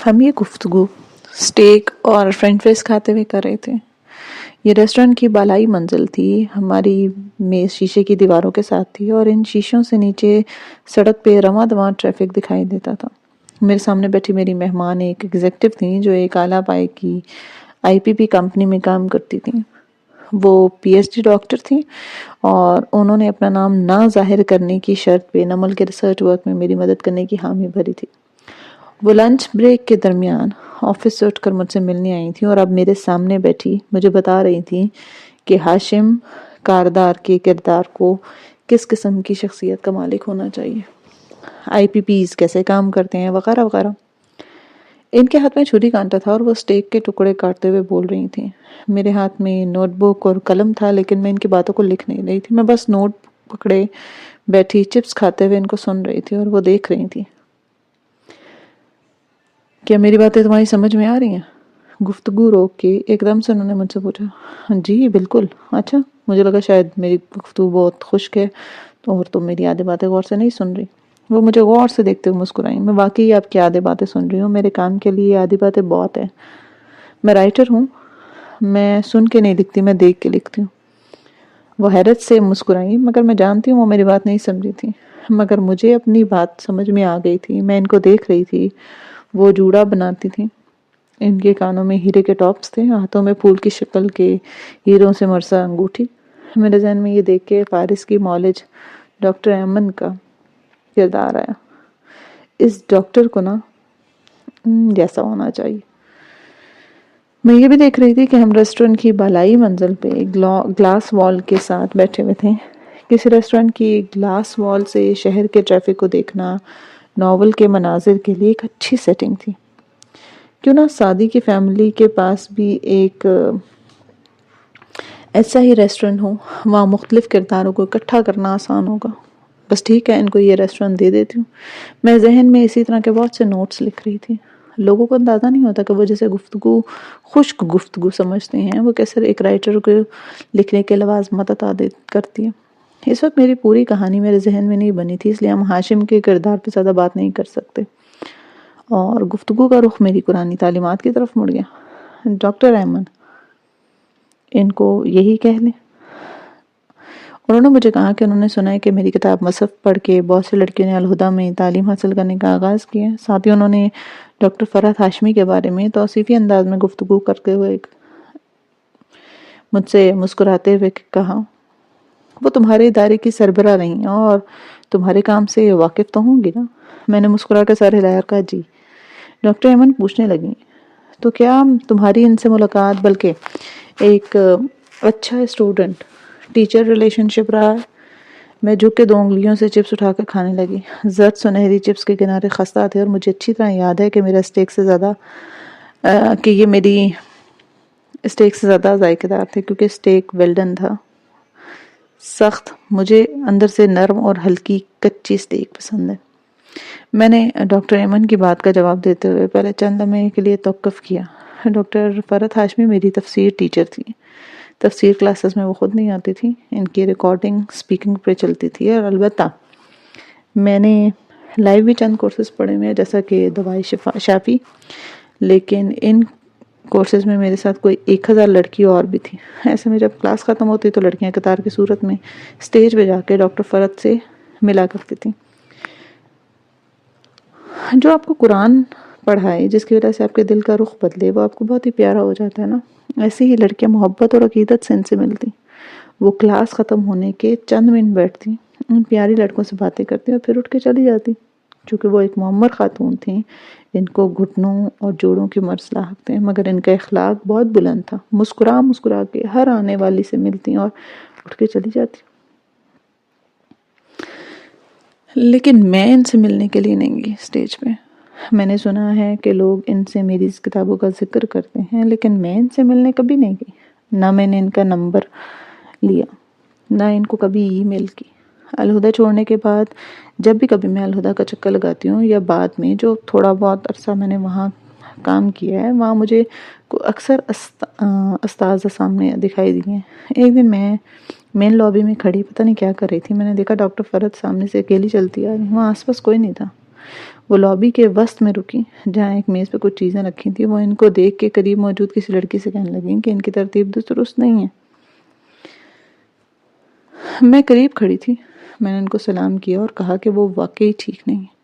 ہم یہ گفتگو اسٹیک اور فرینچ فرائز کھاتے ہوئے کر رہے تھے۔ یہ ریسٹورنٹ کی بالائی منزل تھی، ہماری میز شیشے کی دیواروں کے ساتھ تھی اور ان شیشوں سے نیچے سڑک پہ رواں دواں ٹریفک دکھائی دیتا تھا۔ میرے سامنے بیٹھی میری مہمان ایک ایگزیکٹو تھیں جو ایک اعلیٰ پائے کی IPP کمپنی میں کام کرتی تھیں۔ وہ PhD ڈاکٹر تھیں اور انہوں نے اپنا نام نہ ظاہر کرنے کی شرط پہ نمل کے ریسرچ ورک میں میری مدد کرنے کی حامی بھری تھی۔ وہ لنچ بریک کے درمیان آفس سے اٹھ کر مجھ سے ملنے آئی تھیں اور اب میرے سامنے بیٹھی مجھے بتا رہی تھیں کہ ہاشم کاردار کے کردار کو کس قسم کی شخصیت کا مالک ہونا چاہیے، IPPs کیسے کام کرتے ہیں، وغیرہ وغیرہ۔ ان کے ہاتھ میں چھری کانٹا تھا اور وہ اسٹیک کے ٹکڑے کاٹتے ہوئے بول رہی تھیں۔ میرے ہاتھ میں نوٹ بک اور قلم تھا لیکن میں ان کی باتوں کو لکھ نہیں رہی تھی، میں بس نوٹ پکڑے بیٹھی چپس کھاتے ہوئے ان کو سن رہی تھی اور وہ دیکھ رہی تھی۔ کیا میری باتیں تمہاری سمجھ میں آ رہی ہیں؟ گفتگو روک کے ایک دم سے انہوں نے مجھ سے پوچھا۔ جی بالکل۔ اچھا، مجھے لگا شاید میری گفتگو بہت خشک ہے اور تم میری آدھی باتیں غور سے نہیں سن رہی۔ وہ مجھے غور سے دیکھتے ہوئے مسکرائیں۔ میں واقعی آپ کی آدھی باتیں سن رہی ہوں، میرے کام کے لیے آدھی باتیں بہت ہیں۔ میں رائٹر ہوں، میں سن کے نہیں لکھتی، میں دیکھ کے لکھتی ہوں۔ وہ حیرت سے مسکرائیں، مگر میں جانتی ہوں وہ میری بات نہیں سمجھی تھی، مگر مجھے اپنی بات سمجھ میں آ گئی تھی۔ میں ان کو دیکھ رہی تھی، وہ جوڑا بناتی تھیں، ان کے کانوں میں ہیرے کے ٹاپس تھے، ہاتھوں میں پھول کی شکل کے ہیروں سے مرصع انگوٹھی۔ میرے ذہن میں یہ دیکھ کے فارس کی مولج ڈاکٹر ایمن کا کردار آیا۔ اس ڈاکٹر کو نا جیسا ہونا چاہیے۔ میں یہ بھی دیکھ رہی تھی کہ ہم ریسٹورنٹ کی بالائی منزل پہ گلاس وال کے ساتھ بیٹھے ہوئے تھے۔ کسی ریسٹورنٹ کی گلاس وال سے شہر کے ٹریفک کو دیکھنا ناول کے مناظر کے لیے ایک اچھی سیٹنگ تھی۔ کیوں نہ سعدی کی فیملی کے پاس بھی ایک ایسا ہی ریسٹورنٹ ہو، وہاں مختلف کرداروں کو اکٹھا کرنا آسان ہوگا۔ بس ٹھیک ہے، ان کو یہ ریسٹورنٹ دے دیتی ہوں۔ میں ذہن میں اسی طرح کے بہت سے نوٹس لکھ رہی تھی۔ لوگوں کو اندازہ نہیں ہوتا کہ وہ جیسے گفتگو خشک گفتگو سمجھتے ہیں، وہ کیسے ایک رائٹر کو لکھنے کے لوازمات عطا کرتی ہے۔ اس وقت میری پوری کہانی میرے ذہن میں نہیں بنی تھی، اس لیے ہم ہاشم کے کردار پہ زیادہ بات نہیں کر سکتے، اور گفتگو کا رخ میری قرآنی تعلیمات کی طرف مڑ گیا۔ ڈاکٹر ایمن، ان کو یہی کہہ لیں۔ انہوں نے مجھے کہا کہ انہوں نے سنا ہے کہ میری کتاب مصحف پڑھ کے بہت سی لڑکیوں نے الہدیٰ میں تعلیم حاصل کرنے کا آغاز کیا ہے۔ ساتھ ہی انہوں نے ڈاکٹر فرحت ہاشمی کے بارے میں توصیفی انداز میں گفتگو کرتے ہوئے مجھ سے مسکراتے ہوئے کہا، وہ تمہارے ادارے کی سربراہ رہی ہیں اور تمہارے کام سے واقف تو ہوں گی نا؟ میں نے مسکرا کے سر ہلایا اور کہا جی۔ ڈاکٹر ایمن پوچھنے لگی، تو کیا تمہاری ان سے ملاقات بلکہ ایک اچھا اسٹوڈنٹ ٹیچر ریلیشن شپ رہا ہے؟ میں جھک کے 2 انگلیوں سے چپس اٹھا کر کھانے لگی۔ زرد سنہری چپس کے کنارے خستہ تھے اور مجھے اچھی طرح یاد ہے کہ میری اسٹیک سے زیادہ ذائقہ دار تھے، کیونکہ اسٹیک ویلڈن تھا، سخت۔ مجھے اندر سے نرم اور ہلکی کچی اسٹیک پسند ہے۔ میں نے ڈاکٹر ایمن کی بات کا جواب دیتے ہوئے پہلے چند لمحے کے لیے توقف کیا۔ ڈاکٹر فرحت ہاشمی میری تفسیر ٹیچر تھی۔ تفسیر کلاسز میں وہ خود نہیں آتی تھی، ان کی ریکارڈنگ اسپیکنگ پہ چلتی تھی، اور البتہ میں نے لائیو بھی چند کورسز پڑھے ہوئے ہیں جیسا کہ دوائی شافی، لیکن ان کورسز میں میرے ساتھ کوئی 1000 لڑکی اور بھی تھی۔ ایسے میں جب کلاس ختم ہوتی تو لڑکیاں قطار کی صورت میں اسٹیج پہ جا کے ڈاکٹر فرحت سے ملا کرتی تھیں۔ جو آپ کو قرآن پڑھائے، جس کی وجہ سے آپ کے دل کا رخ بدلے، وہ آپ کو بہت ہی پیارا ہو جاتا ہے نا۔ ایسے ہی لڑکیاں محبت اور عقیدت سے ان سے ملتی، وہ کلاس ختم ہونے کے چند منٹ بیٹھتی، ان پیاری لڑکوں سے باتیں کرتی اور پھر اٹھ کے چلی جاتی۔ چونکہ وہ ایک معمر خاتون تھیں، ان کو گھٹنوں اور جوڑوں کی مرض لاحق تھے، مگر ان کا اخلاق بہت بلند تھا۔ مسکرا کے ہر آنے والی سے ملتی اور اٹھ کے چلی جاتی۔ لیکن میں ان سے ملنے کے لیے نہیں گئی اسٹیج پہ۔ میں نے سنا ہے کہ لوگ ان سے میری کتابوں کا ذکر کرتے ہیں، لیکن میں ان سے ملنے کبھی نہیں گئی۔ نہ میں نے ان کا نمبر لیا، نہ ان کو کبھی ای میل کی۔ الہدیٰ چھوڑنے کے بعد جب بھی کبھی میں الہدیٰ کا چکر لگاتی ہوں، یا بعد میں جو تھوڑا بہت عرصہ میں نے وہاں کام کیا ہے، وہاں مجھے اکثر استاذہ سامنے دکھائی دی ہیں۔ ایک دن میں مین لابی میں کھڑی پتہ نہیں کیا کر رہی تھی، میں نے دیکھا ڈاکٹر فرحت سامنے سے اکیلی چلتی آ رہی، وہاں آس پاس کوئی نہیں تھا۔ وہ لابی کے وسط میں رکی جہاں ایک میز پہ کچھ چیزیں رکھی تھیں. وہ ان کو دیکھ کے قریب موجود کسی لڑکی سے کہنے لگیں کہ ان کی ترتیب درست نہیں ہے. میں قریب کھڑی تھی. میں نے ان کو سلام کیا اور کہا کہ وہ واقعی ٹھیک نہیں ہے.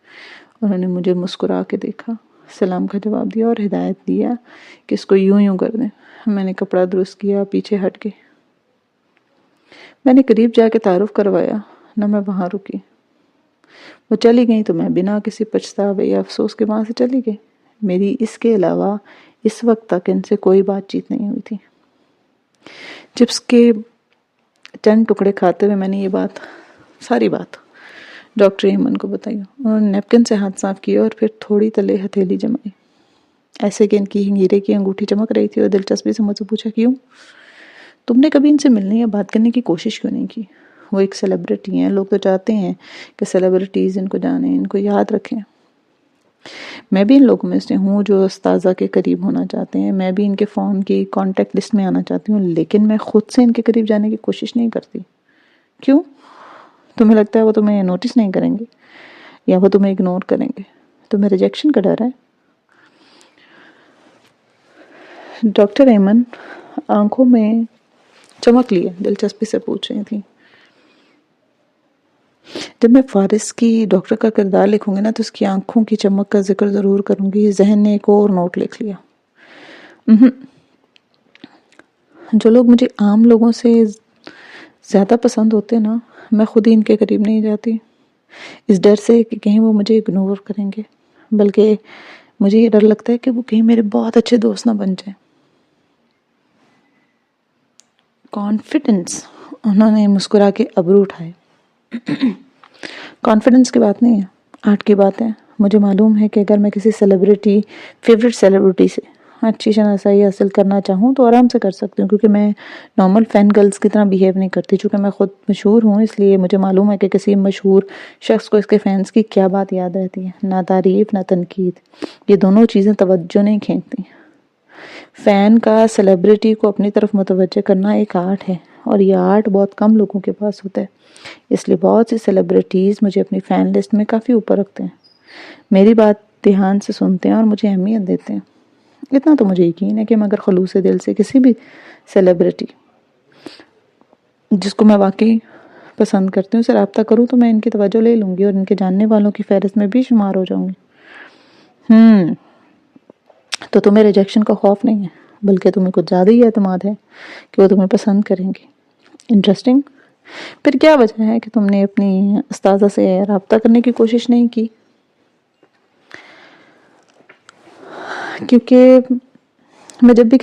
انہوں نے مجھے مسکرا کے دیکھا، سلام کا جواب دیا اور ہدایت دیا کہ اس کو یوں کر دیں. میں نے کپڑا درست کیا، پیچھے ہٹ کے میں نے قریب جا کے تعارف کروایا. نہ میں وہاں رکی. وہ چلی گئی تو میں بنا کسی پچھتاوے یا افسوس کے وہاں سے چلی گئی. میری اس کے علاوہ اس وقت تک ان سے کوئی بات چیت نہیں ہوئی تھی. چپس کے چند ٹکڑے کھاتے ہوئے میں نے یہ ساری بات ڈاکٹر ایمن کو بتائی. انہوں نے نیپکن سے ہاتھ صاف کیا اور پھر تھوڑی تلے ہتھیلی جمائی، ایسے کہ ان کی ہیرے کی انگوٹھی چمک رہی تھی، اور دلچسپی سے مجھ سے پوچھا، کیوں؟ تم نے کبھی ان سے ملنے یا بات کرنے کی کوشش کیوں نہیں کی؟ وہ ایک سیلیبریٹی ہیں، لوگ تو چاہتے ہیں کہ سیلیبریٹیز ان کو جانیں، ان کو یاد رکھیں. میں بھی ان لوگوں میں سے ہوں جو استاذہ کے قریب ہونا چاہتے ہیں. میں بھی ان کے فون کی کانٹیکٹ لسٹ میں آنا چاہتی ہوں، لیکن میں خود سے ان کے قریب جانے کی کوشش نہیں کرتی. کیوں؟ تمہیں لگتا ہے وہ تمہیں نوٹس نہیں کریں گے یا وہ تمہیں اگنور کریں گے؟ تمہیں ریجیکشن کا ڈر ہے؟ ڈاکٹر ایمن آنکھوں میں چمک لیے دلچسپی سے پوچھ رہی تھی. جب میں فارس کی ڈاکٹر کا کردار لکھوں گی نا تو اس کی آنکھوں کی چمک کا ذکر ضرور کروں گی. ذہن نے ایک اور نوٹ لکھ لیا. جو لوگ مجھے عام لوگوں سے زیادہ پسند ہوتے نا، میں خود ہی ان کے قریب نہیں جاتی، اس ڈر سے کہ کہیں وہ مجھے اگنور کریں گے. بلکہ مجھے یہ ڈر لگتا ہے کہ وہ کہیں میرے بہت اچھے دوست نہ بن جائیں. کانفیڈنس. انہوں نے مسکرا کے ابرو اٹھائے. کانفیڈنس کی بات نہیں ہے، آرٹ کی بات ہے. مجھے معلوم ہے کہ اگر میں کسی فیوریٹ سیلیبریٹی سے اچھی شناسائی حاصل کرنا چاہوں تو آرام سے کر سکتی ہوں، کیونکہ میں نارمل فین گرلز کی طرح بیہیو نہیں کرتی. چونکہ میں خود مشہور ہوں، اس لیے مجھے معلوم ہے کہ کسی مشہور شخص کو اس کے فینس کی کیا بات یاد رہتی ہے. نہ تعریف نہ تنقید، یہ دونوں چیزیں توجہ نہیں کھینچتی. فین کا سیلیبریٹی کو اپنی طرف متوجہ کرنا ایک آرٹ ہے، اور یہ آرٹ بہت کم لوگوں کے پاس ہوتا ہے. اس لیے بہت سی سیلیبریٹیز مجھے اپنی فین لسٹ میں کافی اوپر رکھتے ہیں، میری بات دھیان سے سنتے ہیں اور مجھے اہمیت دیتے ہیں. اتنا تو مجھے یقین ہے کہ میں اگر خلوص دل سے کسی بھی سیلیبریٹی جس کو میں واقعی پسند کرتی ہوں سے رابطہ کروں تو میں ان کی توجہ لے لوں گی اور ان کے جاننے والوں کی فہرست میں بھی شمار ہو جاؤں گی. تو تمہیں ریجیکشن کا خوف نہیں ہے، بلکہ تمہیں کچھ زیادہ ہی اعتماد ہے کہ وہ تمہیں پسند کریں گی. انٹرسٹنگ. پھر کیا وجہ ہے کہ تم نے اپنی استاذہ سے رابطہ کرنے کی کوشش نہیں کی؟ کیونکہ میں جب بھی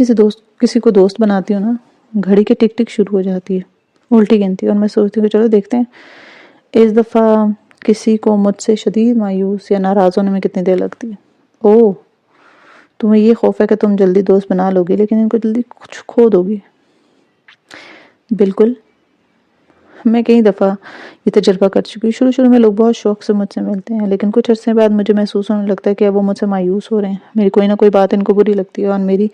کسی کو دوست بناتی ہوں نا، گھڑی کی ٹک ٹک شروع ہو جاتی ہے، الٹی گنتی، اور میں سوچتی ہوں کہ چلو دیکھتے ہیں اس دفعہ کسی کو مجھ سے شدید مایوس یا ناراض ہونے میں کتنی دیر لگتی ہے. اوہ، تمہیں یہ خوف ہے کہ تم جلدی دوست بنا لو گی لیکن ان کو جلدی کچھ کھو دو گی. بالکل. میں کئی دفعہ یہ تجربہ کر چکی ہوں. شروع میں لوگ بہت شوق سے مجھ سے ملتے ہیں، لیکن کچھ عرصے بعد مجھے محسوس ہونے لگتا ہے کہ اب وہ مجھ سے مایوس ہو رہے ہیں. میری کوئی نہ کوئی بات ان کو بری لگتی ہے اور میری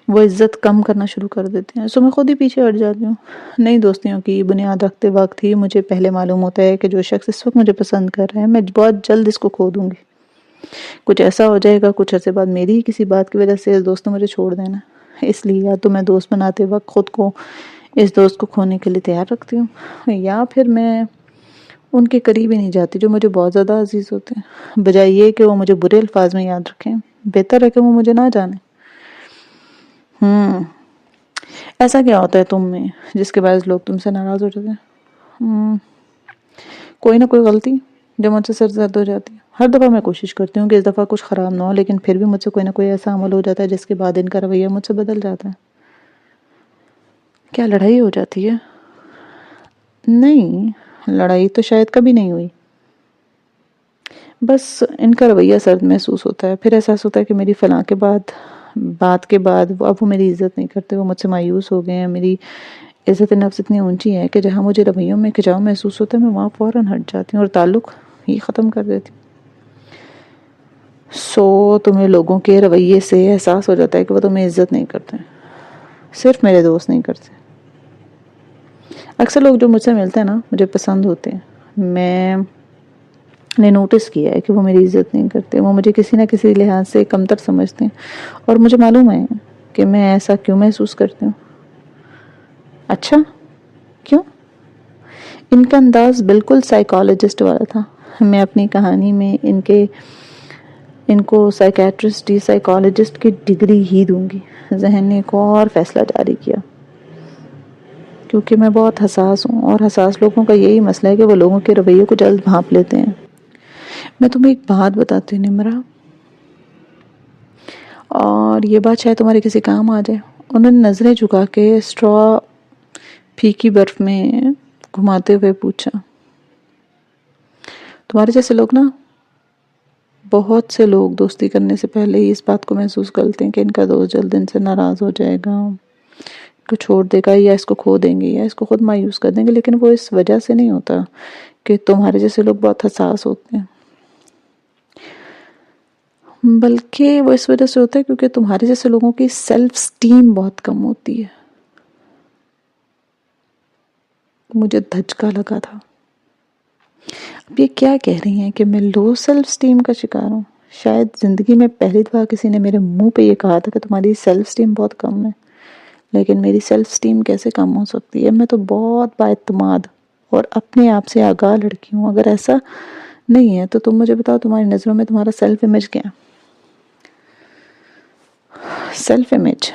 وہ عزت کم کرنا شروع کر دیتے ہیں. سو میں خود ہی پیچھے ہٹ جاتی ہوں. نئی دوستیوں کی بنیاد رکھتے وقت ہی مجھے پہلے معلوم ہوتا ہے کہ جو شخص اس وقت مجھے پسند کر رہا ہے میں بہت جلد اس کو کھو دوں گی. کچھ ایسا ہو جائے گا کچھ عرصے بعد میری کسی بات کی وجہ سے اس دوست نے مجھے چھوڑ دینا. اس لیے یا تو میں دوست بناتے وقت خود کو اس دوست کو کھونے کے لیے تیار رکھتی ہوں، یا پھر میں ان کے قریب ہی نہیں جاتی جو مجھے بہت زیادہ عزیز ہوتے ہیں. بجائے یہ کہ وہ مجھے برے الفاظ میں یاد رکھیں، بہتر ہے کہ وہ مجھے نہ جانیں. ایسا کیا ہوتا ہے تم میں جس کے باعث لوگ تم سے ناراض ہو جاتے ہیں؟ کوئی نہ کوئی غلطی جو مجھ سے سرزد ہو جاتی ہے. ہر دفعہ میں کوشش کرتی ہوں کہ اس دفعہ کچھ خراب نہ ہو، لیکن پھر بھی مجھ سے کوئی نہ کوئی ایسا عمل ہو جاتا ہے جس کے بعد ان کا رویہ مجھ سے بدل جاتا ہے. کیا لڑائی ہو جاتی ہے؟ نہیں، لڑائی تو شاید کبھی نہیں ہوئی. بس ان کا رویہ سرد محسوس ہوتا ہے. پھر احساس ہوتا ہے کہ میری فلاں کے بات کے بعد اب وہ میری عزت نہیں کرتے، وہ مجھ سے مایوس ہو گئے ہیں. میری عزت نفس اتنی اونچی ہے کہ جہاں مجھے رویوں میں کھچاؤ محسوس ہوتا ہے میں وہاں فوراً ہٹ جاتی ہوں اور تعلق ہی ختم کر دیتی ہوں. سو تمہیں لوگوں کے رویے سے احساس ہو جاتا ہے کہ وہ تمہیں عزت نہیں کرتے. صرف میرے دوست نہیں کرتے. اکثر لوگ جو مجھ سے ملتے ہیں نا مجھے پسند ہوتے ہیں. میں نے نوٹس کیا ہے کہ وہ میری عزت نہیں کرتے، وہ مجھے کسی نہ کسی لحاظ سے کمتر سمجھتے ہیں، اور مجھے معلوم ہے کہ میں ایسا کیوں محسوس کرتی ہوں۔ اچھا، کیوں؟ ان کا انداز بالکل سائیکالوجسٹ والا تھا۔ میں اپنی کہانی میں ان کو سائیکیٹرسٹ ڈی سائیکالوجسٹ کی ڈگری ہی دوں گی۔ ذہن نے ایک اور فیصلہ جاری کیا، کیونکہ میں بہت حساس ہوں، اور حساس لوگوں کا یہی مسئلہ ہے کہ وہ لوگوں کے رویے کو جلد بھانپ لیتے ہیں۔ میں تمہیں ایک بات بتاتی ہوں نمرا، اور یہ بات شاید تمہارے کسی کام آ جائے۔ انہوں نے نظریں جھکا کے اسٹرا پھیکی برف میں گھماتے ہوئے پوچھا، تمہارے جیسے لوگ نا، بہت سے لوگ دوستی کرنے سے پہلے ہی اس بات کو محسوس کرتے ہیں کہ ان کا دوست جلد ان سے ناراض ہو جائے گا، کو چھوڑ دے گا، یا اس کو کھو دیں گے، یا اس کو خود مایوس کر دیں گے، لیکن وہ اس وجہ سے نہیں ہوتا کہ تمہارے جیسے لوگ بہت حساس ہوتے ہیں، بلکہ وہ اس وجہ سے ہوتا ہے کیونکہ تمہارے جیسے لوگوں کی سیلف سٹیم بہت کم ہوتی ہے۔ مجھے دھچکا لگا تھا۔ اب یہ کیا کہہ رہی ہیں کہ میں لو سیلف سٹیم کا شکار ہوں؟ شاید زندگی میں پہلی دفعہ کسی نے میرے منہ پہ یہ کہا تھا کہ تمہاری سیلف سٹیم بہت کم ہے، لیکن میری سیلف سٹیم کیسے کم ہو سکتی ہے؟ میں تو بہت با اعتماد اور اپنے آپ سے آگاہ لڑکی ہوں۔ اگر ایسا نہیں ہے تو تم مجھے بتاؤ، تمہاری نظروں میں تمہارا سیلف امیج کیا ہے؟ Self image?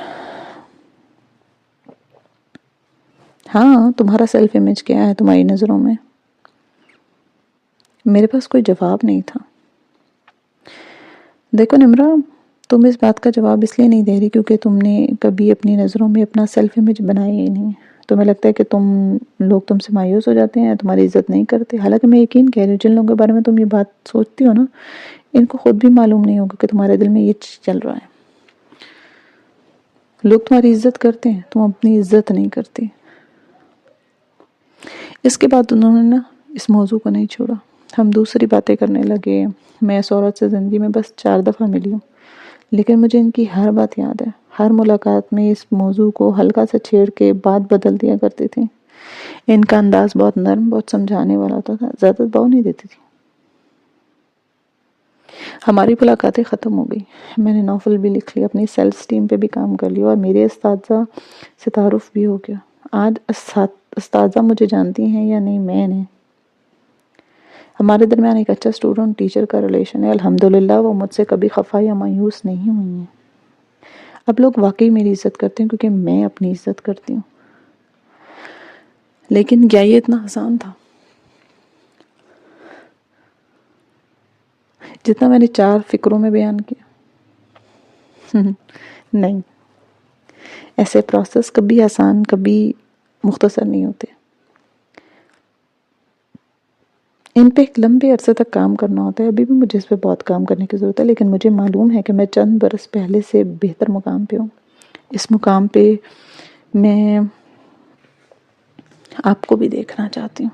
ہاں، تمہارا سیلف امیج کیا ہے تمہاری نظروں میں؟ میرے پاس کوئی جواب نہیں تھا۔ دیکھو نمرا، تم اس بات کا جواب اس لیے نہیں دے رہی کیونکہ تم نے کبھی اپنی نظروں میں اپنا سیلف امیج بنایا ہی نہیں۔ تمہیں لگتا ہے کہ لوگ تم سے مایوس ہو جاتے ہیں، تمہاری عزت نہیں کرتے۔ حالانکہ میں یقین کہہ رہی ہوں، جن لوگوں کے بارے میں تم یہ بات سوچتی ہو نا، ان کو خود بھی معلوم نہیں ہوگا کہ تمہارے دل میں یہ چل رہا ہے۔ لوگ تمہاری عزت کرتے ہیں، تم اپنی عزت نہیں کرتی۔ اس کے بعد انہوں نے نا اس موضوع کو نہیں چھوڑا۔ ہم دوسری باتیں کرنے لگے۔ میں اس عورت سے زندگی میں بس 4 دفعہ ملی ہوں، لیکن مجھے ان کی ہر بات یاد ہے۔ ہر ملاقات میں اس موضوع کو ہلکا سے چھیڑ کے بات بدل دیا کرتی تھی۔ ان کا انداز بہت نرم، بہت سمجھانے والا ہوتا تھا، زیادہ دباؤ نہیں دیتی تھی۔ ہماری ملاقاتیں ختم ہو گئی۔ میں نے ناول بھی لکھ لیا، اپنی سیلف اسٹیم پہ بھی کام کر لیا، اور میرے اساتذہ سے تعارف بھی ہو گیا۔ آج اساتذہ مجھے جانتی ہیں یا نہیں، میں نے ہمارے درمیان ایک اچھا اسٹوڈنٹ ٹیچر کا ریلیشن ہے۔ الحمدللہ وہ مجھ سے کبھی خفا یا مایوس نہیں ہوئی ہیں۔ اب لوگ واقعی میری عزت کرتے ہیں کیونکہ میں اپنی عزت کرتی ہوں۔ لیکن کیا یہ اتنا آسان تھا جتنا میں نے 4 فقروں میں بیان کیا؟ نہیں، ایسے پروسیس کبھی آسان، کبھی مختصر نہیں ہوتے۔ ان پہ ایک لمبے عرصے تک کام کرنا ہوتا ہے۔ ابھی بھی مجھے اس پہ بہت کام کرنے کی ضرورت ہے، لیکن مجھے معلوم ہے کہ میں چند برس پہلے سے بہتر مقام پہ ہوں۔ اس مقام پہ میں آپ کو بھی دیکھنا چاہتی ہوں،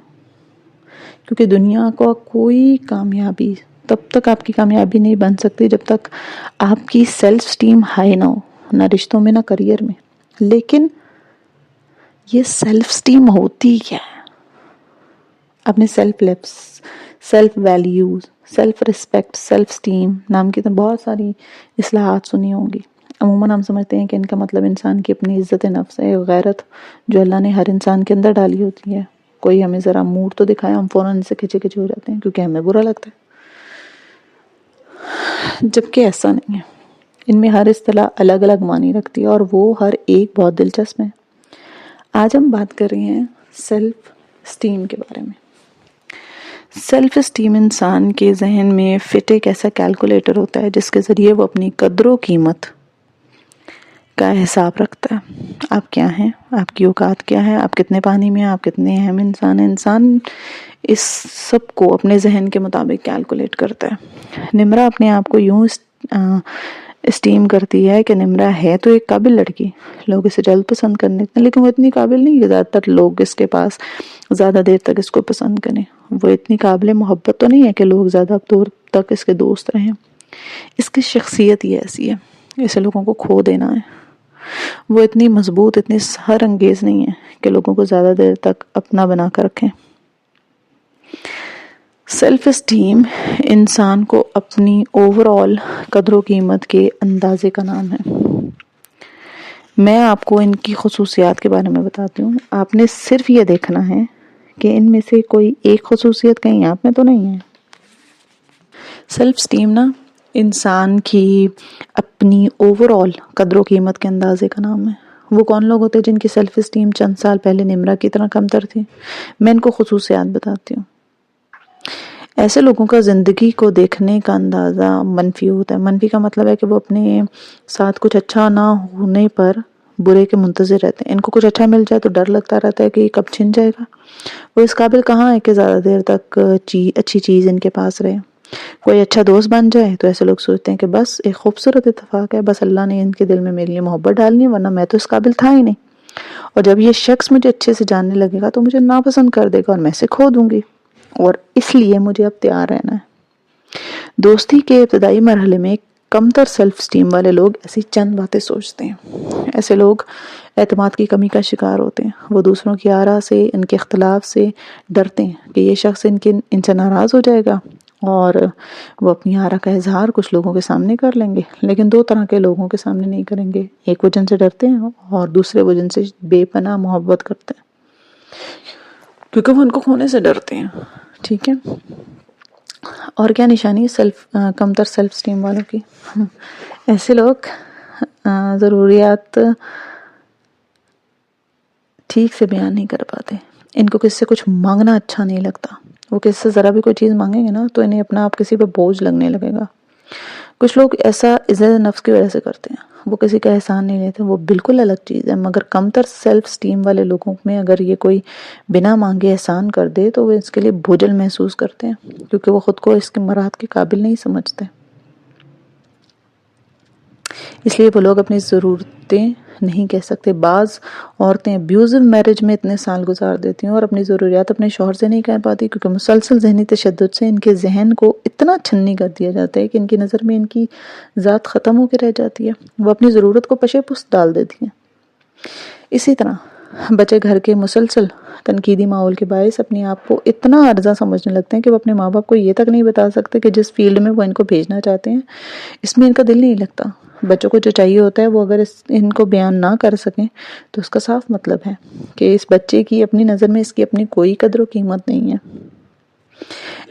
کیونکہ دنیا کو کوئی کامیابی تب تک آپ کی کامیابی نہیں بن سکتی جب تک آپ کی سیلف سٹیم ہائی نہ ہو، نہ رشتوں میں نہ کریئر میں۔ لیکن یہ سیلف سٹیم ہوتی کیا ہے؟ اپنے self values, self respect, self esteem نام کی تو بہت ساری اصطلاحات سنی ہوں گی۔ عموماً ہم سمجھتے ہیں کہ ان کا مطلب انسان کی اپنی عزت نفس ہے، غیرت جو اللہ نے ہر انسان کے اندر ڈالی ہوتی ہے۔ کوئی ہمیں ذرا موڈ تو دکھائے، ہم فوراً ان سے کھچے ہو جاتے ہیں کیونکہ ہمیں برا لگتا ہے، جبکہ ایسا نہیں ہے۔ ان میں ہر اصطلاح الگ الگ معنی رکھتی ہے، اور وہ ہر ایک بہت دلچسپ ہے۔ آج ہم بات کر رہے ہیں سیلف اسٹیم کے بارے میں۔ سیلف اسٹیم انسان کے ذہن میں فٹ ایک ایسا کیلکولیٹر ہوتا ہے جس کے ذریعے وہ اپنی قدر و قیمت کا حساب رکھتا ہے۔ آپ کیا ہیں، آپ کی اوقات کیا ہے، آپ کتنے پانی میں ہیں، آپ کتنے اہم انسان ہیں۔ انسان اس سب کو اپنے ذہن کے مطابق کیلکولیٹ کرتا ہے۔ نمرا اپنے آپ کو یوں اسٹیم کرتی ہے کہ نمرا ہے تو ایک قابل لڑکی، لوگ اسے جلد پسند کرنے ہیں، لیکن وہ اتنی قابل نہیں کہ زیادہ تر لوگ اس کے پاس زیادہ دیر تک اس کو پسند کریں۔ وہ اتنی قابل محبت تو نہیں ہے کہ لوگ زیادہ دور تک اس کے دوست رہیں۔ اس کی شخصیت ہی ایسی ہے، اسے لوگوں کو کھو دینا ہے۔ وہ اتنی مضبوط، اتنی سحر انگیز نہیں ہے کہ لوگوں کو زیادہ دیر تک اپنا بنا کر رکھیں۔ سیلف اسٹیم انسان کو اپنی اوور آل قدر و قیمت کے اندازے کا نام ہے۔ میں آپ کو ان کی خصوصیات کے بارے میں بتاتی ہوں، آپ نے صرف یہ دیکھنا ہے کہ ان میں سے کوئی ایک خصوصیت کہیں آپ میں تو نہیں ہے۔ سیلف اسٹیم نا انسان کی اپنی اوور آل قدر و قیمت کے اندازے کا نام ہے۔ وہ کون لوگ ہوتے ہیں جن کی سیلف اسٹیم چند سال پہلے نمرہ کی طرح کم تر تھی؟ میں ان کو خصوصیات بتاتی ہوں۔ ایسے لوگوں کا زندگی کو دیکھنے کا اندازہ منفی ہوتا ہے۔ منفی کا مطلب ہے کہ وہ اپنے ساتھ کچھ اچھا نہ ہونے پر برے کے منتظر رہتے ہیں۔ ان کو کچھ اچھا مل جائے تو ڈر لگتا رہتا ہے کہ یہ کب چھن جائے گا۔ وہ اس قابل کہاں ہے کہ زیادہ دیر تک اچھی چیز ان کے پاس رہے۔ کوئی اچھا دوست بن جائے تو ایسے لوگ سوچتے ہیں کہ بس ایک خوبصورت اتفاق ہے، بس اللہ نے ان کے دل میں میرے لیے محبت ڈالنی ہے، ورنہ میں تو اس قابل تھا ہی نہیں۔ اور جب یہ شخص مجھے اچھے سے جاننے لگے گا تو مجھے ناپسند کر دے گا اور میں اسے کھو دوں گی، اور اس لیے مجھے اب تیار رہنا ہے۔ دوستی کے ابتدائی مرحلے میں کمتر سیلف اسٹیم والے لوگ ایسی چند باتیں سوچتے ہیں۔ ایسے لوگ اعتماد کی کمی کا شکار ہوتے ہیں۔ وہ دوسروں کی آراء سے، ان کے اختلاف سے ڈرتے ہیں کہ یہ شخص ان سے ناراض ہو جائے گا، اور وہ اپنی آراء کا اظہار کچھ لوگوں کے سامنے کر لیں گے، لیکن دو طرح کے لوگوں کے سامنے نہیں کریں گے۔ ایک وہ جن سے ڈرتے ہیں اور دوسرے وہ جن سے بے پناہ محبت کرتے ہیں، کیونکہ وہ ان کو کھونے سے ڈرتے ہیں۔ ٹھیک ہے، اور کیا نشانی ہے کمتر سیلف اسٹیم والوں کی؟ ایسے لوگ ضروریات ٹھیک سے بیان نہیں کر پاتے۔ ان کو کسی سے کچھ مانگنا اچھا نہیں لگتا۔ وہ کسی سے ذرا بھی کوئی چیز مانگیں گے نا تو انہیں اپنا آپ کسی پہ بوجھ لگنے لگے گا۔ کچھ لوگ ایسا عزت نفس کی وجہ سے کرتے ہیں، وہ کسی کا احسان نہیں لیتے، وہ بالکل الگ چیز ہے۔ مگر کمتر سیلف اسٹیم والے لوگوں میں اگر یہ کوئی بنا مانگے احسان کر دے تو وہ اس کے لیے بوجھل محسوس کرتے ہیں، کیونکہ وہ خود کو اس کے مراد کے قابل نہیں سمجھتے۔ اس لیے وہ لوگ اپنی ضرورتیں نہیں کہہ سکتے۔ بعض عورتیں ابیوزو میرج میں اتنے سال گزار دیتی ہیں اور اپنی ضروریات اپنے شوہر سے نہیں کہہ پاتی، کیونکہ مسلسل ذہنی تشدد سے ان کے ذہن کو اتنا چھنی کر دیا جاتا ہے کہ ان کی نظر میں ان کی ذات ختم ہو کے رہ جاتی ہے۔ وہ اپنی ضرورت کو پشے پست ڈال دیتی ہیں۔ اسی طرح بچے گھر کے مسلسل تنقیدی ماحول کے باعث اپنے آپ کو اتنا عرضہ سمجھنے لگتے ہیں کہ وہ اپنے ماں باپ کو یہ تک نہیں بتا سکتے کہ جس فیلڈ میں وہ ان کو بھیجنا چاہتے ہیں اس میں ان کا دل نہیں لگتا۔ بچوں کو جو چاہیے ہوتا ہے وہ اگر ان کو بیان نہ کر سکیں تو اس کا صاف مطلب ہے کہ اس بچے کی اپنی نظر میں اس کی اپنی کوئی قدر و قیمت نہیں ہے۔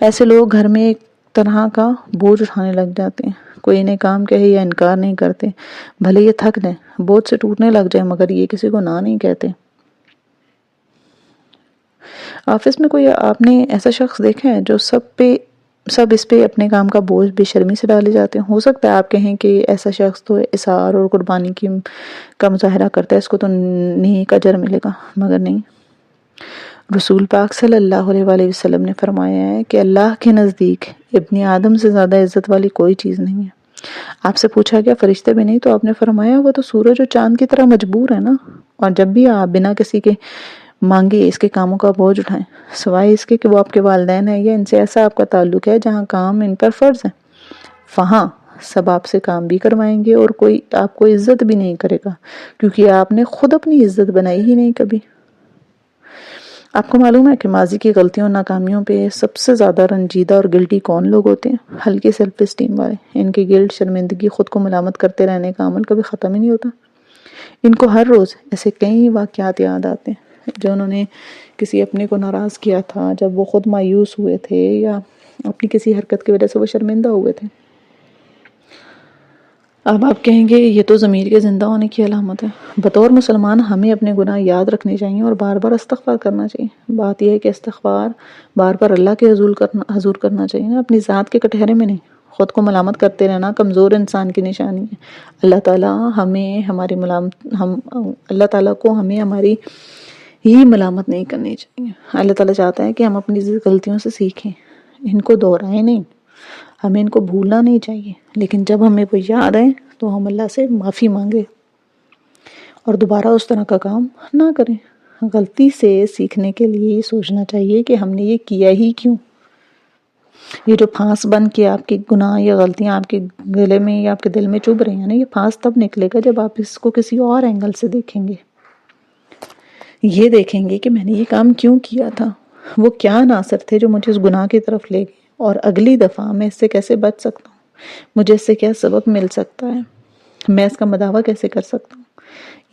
ایسے لوگ گھر میں ایک طرح کا بوجھ اٹھانے لگ جاتے ہیں۔ کوئی انہیں کام کہے یا انکار نہیں کرتے، بھلے یہ تھک جائیں، بوجھ سے ٹوٹنے لگ جائیں، مگر یہ کسی کو نہ نہیں کہتے۔ آفس میں کوئی آپ نے ایسا شخص دیکھا ہے جو سب اس پہ اپنے کام کا بوجھ بے شرمی سے ڈالے جاتے ہیں؟ ہو سکتا ہے آپ کہیں کہ ایسا شخص تو اثار اور قربانی کا مظاہرہ کرتا ہے، اس کو تو نیک اجر ملے گا، مگر نہیں۔ رسول پاک صلی اللہ علیہ وآلہ وسلم نے فرمایا ہے کہ اللہ کے نزدیک ابن آدم سے زیادہ عزت والی کوئی چیز نہیں ہے۔ آپ سے پوچھا گیا فرشتے بھی نہیں؟ تو آپ نے فرمایا وہ تو سورج اور چاند کی طرح مجبور ہے نا۔ اور جب بھی آپ بنا کسی کے مانگے اس کے کاموں کا بوجھ اٹھائیں، سوائے اس کے کہ وہ آپ کے والدین ہیں یا ان سے ایسا آپ کا تعلق ہے جہاں کام ان پر فرض ہے، وہاں سب آپ سے کام بھی کروائیں گے اور کوئی آپ کو عزت بھی نہیں کرے گا، کیونکہ آپ نے خود اپنی عزت بنائی ہی نہیں کبھی۔ آپ کو معلوم ہے کہ ماضی کی غلطیوں اور ناکامیوں پہ سب سے زیادہ رنجیدہ اور گلٹی کون لوگ ہوتے ہیں؟ ہلکی سیلف اسٹیم والے۔ ان کی گلٹ، شرمندگی، خود کو ملامت کرتے رہنے کا عمل کبھی ختم ہی نہیں ہوتا۔ ان کو ہر روز ایسے کئی واقعات یاد آتے ہیں جو انہوں نے کسی اپنے کو ناراض کیا تھا، جب وہ خود مایوس ہوئے تھے یا اپنی کسی حرکت کی وجہ سے وہ شرمندہ ہوئے تھے۔ اب آپ کہیں گے یہ تو ضمیر کے زندہ ہونے کی علامت ہے۔ بطور مسلمان ہمیں اپنے گناہ یاد رکھنے چاہیے اور بار بار استغفار کرنا چاہیے۔ بات یہ ہے کہ استغفار بار بار اللہ کے حضور کرنا چاہیے نا، اپنی ذات کے کٹہرے میں نہیں۔ خود کو ملامت کرتے رہنا کمزور انسان کی نشانی ہے۔ اللہ تعالیٰ کو ہمیں ہماری ہی ملامت نہیں کرنی چاہیے۔ اللہ تعالیٰ چاہتا ہے کہ ہم اپنی غلطیوں سے سیکھیں، ان کو دہرائیں نہیں، ہمیں ان کو بھولنا نہیں چاہیے، لیکن جب ہمیں وہ یاد آئے تو ہم اللہ سے معافی مانگے اور دوبارہ اس طرح کا کام نہ کریں۔ غلطی سے سیکھنے کے لیے یہ سوچنا چاہیے کہ ہم نے یہ کیا ہی کیوں۔ یہ جو پھانس بن کے آپ کے گناہ یا غلطیاں آپ کے گلے میں یا آپ کے دل میں چبھ رہی ہیں نا، یہ پھانس تب نکلے گا جب آپ اس کو کسی اور اینگل سے دیکھیں گے، یہ دیکھیں گے کہ میں نے یہ کام کیوں کیا تھا۔ وہ کیا عناصر تھے جو مجھے اس گناہ کی طرف لے گئے، اور اگلی دفعہ میں اس سے کیسے بچ سکتا ہوں، مجھے اس سے کیا سبق مل سکتا ہے، میں اس کا مداوع کیسے کر سکتا ہوں۔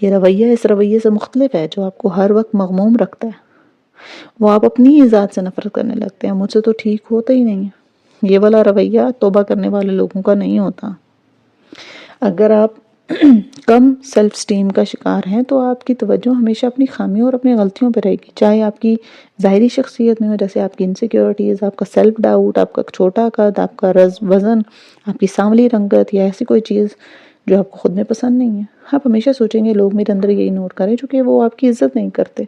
یہ رویہ اس رویے سے مختلف ہے جو آپ کو ہر وقت مغموم رکھتا ہے۔ وہ آپ اپنی ہی ذات سے نفرت کرنے لگتے ہیں، مجھ سے تو ٹھیک ہوتا ہی نہیں ہے۔ یہ والا رویہ توبہ کرنے والے لوگوں کا نہیں ہوتا۔ اگر آپ کم سیلف سٹیم کا شکار ہیں تو آپ کی توجہ ہمیشہ اپنی خامیوں اور اپنی غلطیوں پہ رہے گی، چاہے آپ کی ظاہری شخصیت میں ہو، جیسے آپ کی انسیکیورٹیز، آپ کا سیلف ڈاؤٹ، آپ کا چھوٹا قد، آپ کا وزن، آپ کی سانولی رنگت، یا ایسی کوئی چیز جو آپ کو خود میں پسند نہیں ہے۔ آپ ہمیشہ سوچیں گے لوگ میرے اندر یہی نوٹ کریں، چونکہ وہ آپ کی عزت نہیں کرتے۔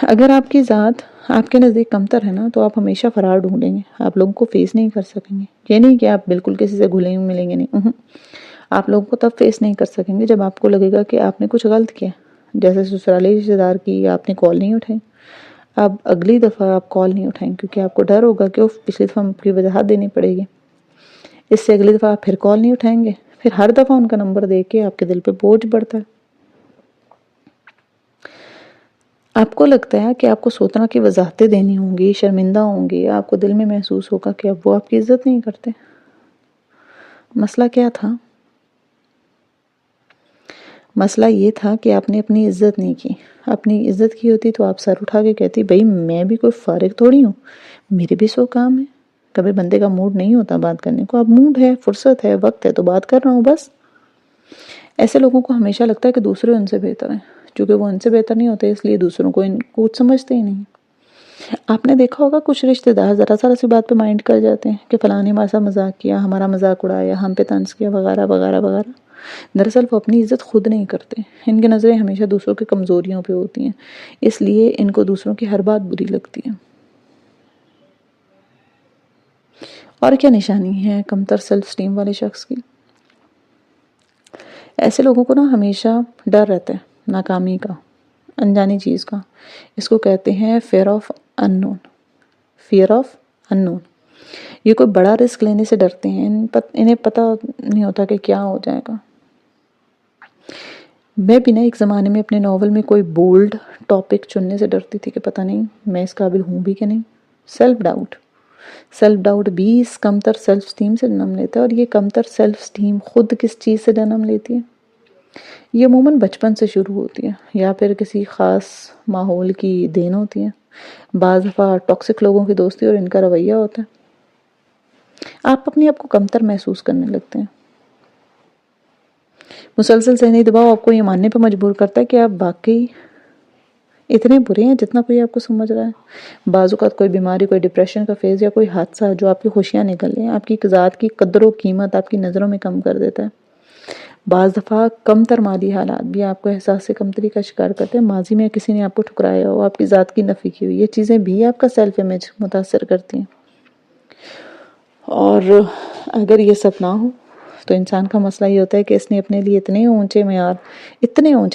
اگر آپ کی ذات آپ کے نزدیک کمتر ہے نا، تو آپ ہمیشہ فرار ڈھونڈیں گے، آپ لوگوں کو فیس نہیں کر سکیں گے۔ یہ نہیں کہ آپ بالکل کسی سے گھلے ہوئے ملیں گے، نہیں، آپ لوگوں کو تب فیس نہیں کر سکیں گے جب آپ کو لگے گا کہ آپ نے کچھ غلط کیا، جیسے سسرالی رشتہ دار کی آپ نے کال نہیں اٹھائی، اب اگلی دفعہ آپ کال نہیں اٹھائیں کیونکہ آپ کو ڈر ہوگا کہ پچھلی دفعہ آپ کی وضاحت دینی پڑے گی، اس سے اگلی دفعہ آپ پھر کال نہیں اٹھائیں گے، پھر ہر دفعہ ان کا نمبر دے کے آپ کے دل پہ بوجھ بڑھتا ہے۔ آپ کو لگتا ہے کہ آپ کو سوتنا کی وضاحتیں دینی ہوں گی، شرمندہ ہوں گی، آپ کو دل میں محسوس ہوگا کہ اب وہ آپ کی عزت نہیں کرتے۔ مسئلہ کیا تھا؟ مسئلہ یہ تھا کہ آپ نے اپنی عزت نہیں کی۔ اپنی عزت کی ہوتی تو آپ سر اٹھا کے کہتی بھئی میں بھی کوئی فارغ تھوڑی ہوں، میرے بھی سو کام ہے۔ کبھی بندے کا موڈ نہیں ہوتا بات کرنے کو، اب موڈ ہے، فرصت ہے، وقت ہے تو بات کر رہا ہوں بس۔ ایسے لوگوں کو ہمیشہ لگتا ہے کہ دوسرے ان سے بہتر ہیں، چونکہ وہ ان سے بہتر نہیں ہوتے اس لیے دوسروں کو ان کو سمجھتے ہی نہیں۔ آپ نے دیکھا ہوگا کچھ رشتہ دار ذرا ذرا سی بات پہ مائنڈ کر جاتے ہیں کہ فلاں نے ہمارا سا مذاق کیا، ہمارا مذاق اڑایا، ہم پہ طنز کیا، وغیرہ وغیرہ وغیرہ۔ دراصل وہ اپنی عزت خود نہیں کرتے، ان کی نظریں ہمیشہ دوسروں کی کمزوریوں پہ ہوتی ہیں، اس لیے ان کو دوسروں کی ہر بات بری لگتی ہے۔ اور کیا نشانی ہے کمتر سیلف اسٹیم والے شخص کی؟ ایسے لوگوں کو نا ہمیشہ ڈر رہتا ہے ناکامی کا، انجانی چیز کا۔ اس کو کہتے ہیں fear of unknown, fear of unknown. یہ کوئی بڑا رسک لینے سے ڈرتے ہیں، انہیں پتہ نہیں ہوتا کہ کیا ہو جائے گا۔ میں بھی نا ایک زمانے میں اپنے ناول میں کوئی بولڈ ٹاپک چننے سے ڈرتی تھی کہ پتہ نہیں میں اس قابل ہوں بھی کہ نہیں۔ سیلف ڈاؤٹ بھی اس کمتر سیلف اسٹیم سے جنم لیتا ہے، اور یہ کمتر سیلف اسٹیم خود کس چیز سے جنم لیتی ہے؟ یہ عموماً بچپن سے شروع ہوتی ہے یا پھر کسی خاص ماحول کی دین ہوتی ہے۔ بعض دفعہ ٹاکسک لوگوں کی دوستی اور ان کا رویہ ہوتا ہے۔ آپ اپنے آپ کو کمتر محسوس کرنے لگتے ہیں۔ مسلسل ذہنی دباؤ آپ کو یہ ماننے پہ مجبور کرتا ہے کہ آپ واقعی اتنے برے ہیں جتنا کوئی آپ کو سمجھ رہا ہے۔ بعض اوقات کوئی بیماری، کوئی ڈپریشن کا فیز یا کوئی حادثہ جو آپ کی خوشیاں نکل لیں، آپ کی ذات کی قدر و قیمت آپ کی نظروں میں کم کر دیتا ہے۔ بعض دفعہ کمتر مالی حالات بھی آپ کو احساس سے کمتری کا شکار کرتے ہیں۔ ماضی میں کسی نے آپ کو ٹھکرایا ہو، آپ کی ذات کی نفی کی ہوئی، یہ چیزیں بھی آپ کا سیلف امیج متاثر کرتی ہیں۔ اور اگر یہ سب نہ ہو تو انسان کا مسئلہ یہ ہوتا ہے کہ اس نے اپنے لیے اتنے اونچے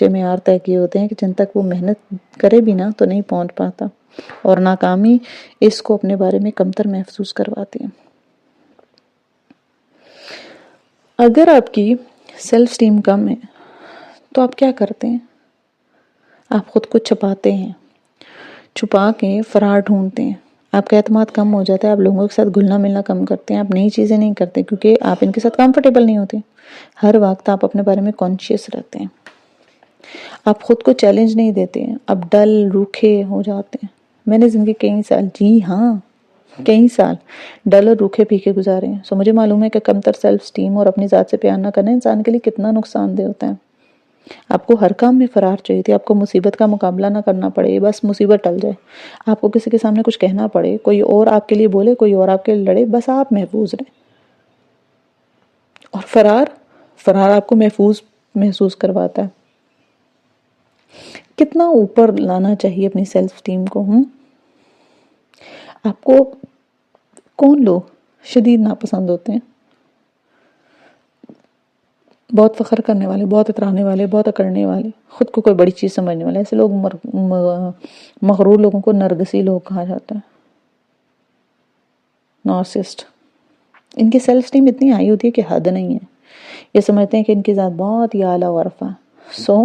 معیار طے کیے ہوتے ہیں کہ جن تک وہ محنت کرے بھی نہ تو نہیں پہنچ پاتا، اور ناکامی اس کو اپنے بارے میں کمتر محسوس کرواتی ہے۔ اگر آپ کی سیلف اسٹیم کم ہے تو آپ کیا کرتے ہیں؟ آپ خود کو چھپاتے ہیں، چھپا کے فرار ڈھونڈتے ہیں۔ آپ کا اعتماد کم ہو جاتا ہے، آپ لوگوں کے ساتھ گھلنا ملنا کم کرتے ہیں، آپ نئی چیزیں نہیں کرتے کیونکہ آپ ان کے ساتھ کمفرٹیبل نہیں ہوتے۔ ہر وقت آپ اپنے بارے میں کانشیس رہتے ہیں، آپ خود کو چیلنج نہیں دیتے ہیں، آپ ڈل روکھے ہو جاتے ہیں۔ میں نے زندگی کئی سال ڈل اور روکھے پھیکے گزارے ہیں، سو مجھے معلوم ہے کہ کمتر سیلف اسٹیم اور اپنی ذات سے پیار نہ کرنا انسان کے لیے کتنا نقصان دہ ہوتا ہے۔ آپ کو ہر کام میں فرار چاہیے تھی، آپ کو مصیبت کا مقابلہ نہ کرنا پڑے، بس مصیبت ٹل جائے، آپ کو کسی کے سامنے کچھ کہنا پڑے، کوئی اور آپ کے لیے بولے، کوئی اور آپ کے لیے لڑے، بس آپ محفوظ رہیں۔ اور فرار آپ کو محسوس کرواتا ہے۔ کتنا اوپر لانا چاہیے اپنی سیلف اسٹیم کو؟ آپ کو کون لوگ شدید ناپسند ہوتے ہیں؟ بہت فخر کرنے والے، بہت اترانے والے، بہت اکڑنے والے، خود کو کوئی بڑی چیز سمجھنے والے، ایسے لوگ مغرور لوگوں کو نرگسی لوگ کہا جاتا ہے، نارسسٹ۔ ان کی سیلف اسٹیم اتنی ہائی ہوتی ہے کہ حد نہیں ہے، یہ سمجھتے ہیں کہ ان کی ذات بہت ہی اعلیٰ و عرفہ ہے، سو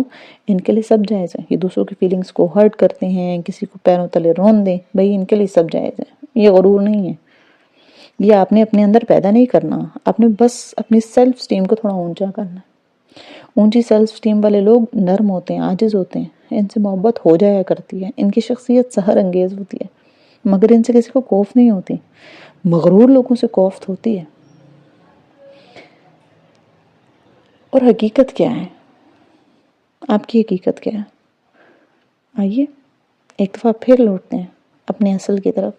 ان کے لیے سب جائز ہے. یہ دوسروں کی فیلنگز کو ہرٹ کرتے ہیں, کسی کو پیروں تلے رون دیں, بھئی ان کے لیے سب جائز ہے. یہ غرور نہیں ہے, یہ آپ نے اپنے اندر پیدا نہیں کرنا, آپ نے بس اپنی سیلف اسٹیم کو تھوڑا اونچا کرنا. اونچی سیلف اسٹیم والے لوگ نرم ہوتے ہیں, عاجز ہوتے ہیں, ان سے محبت ہو جایا کرتی ہے, ان کی شخصیت سحر انگیز ہوتی ہے, مگر ان سے کسی کو خوف نہیں ہوتی. مغرور لوگوں سے خوف ہوتی ہے. اور حقیقت کیا ہے؟ آپ کی حقیقت کیا ہے؟ آئیے ایک دفعہ پھر لوٹتے ہیں اپنے اصل کی طرف.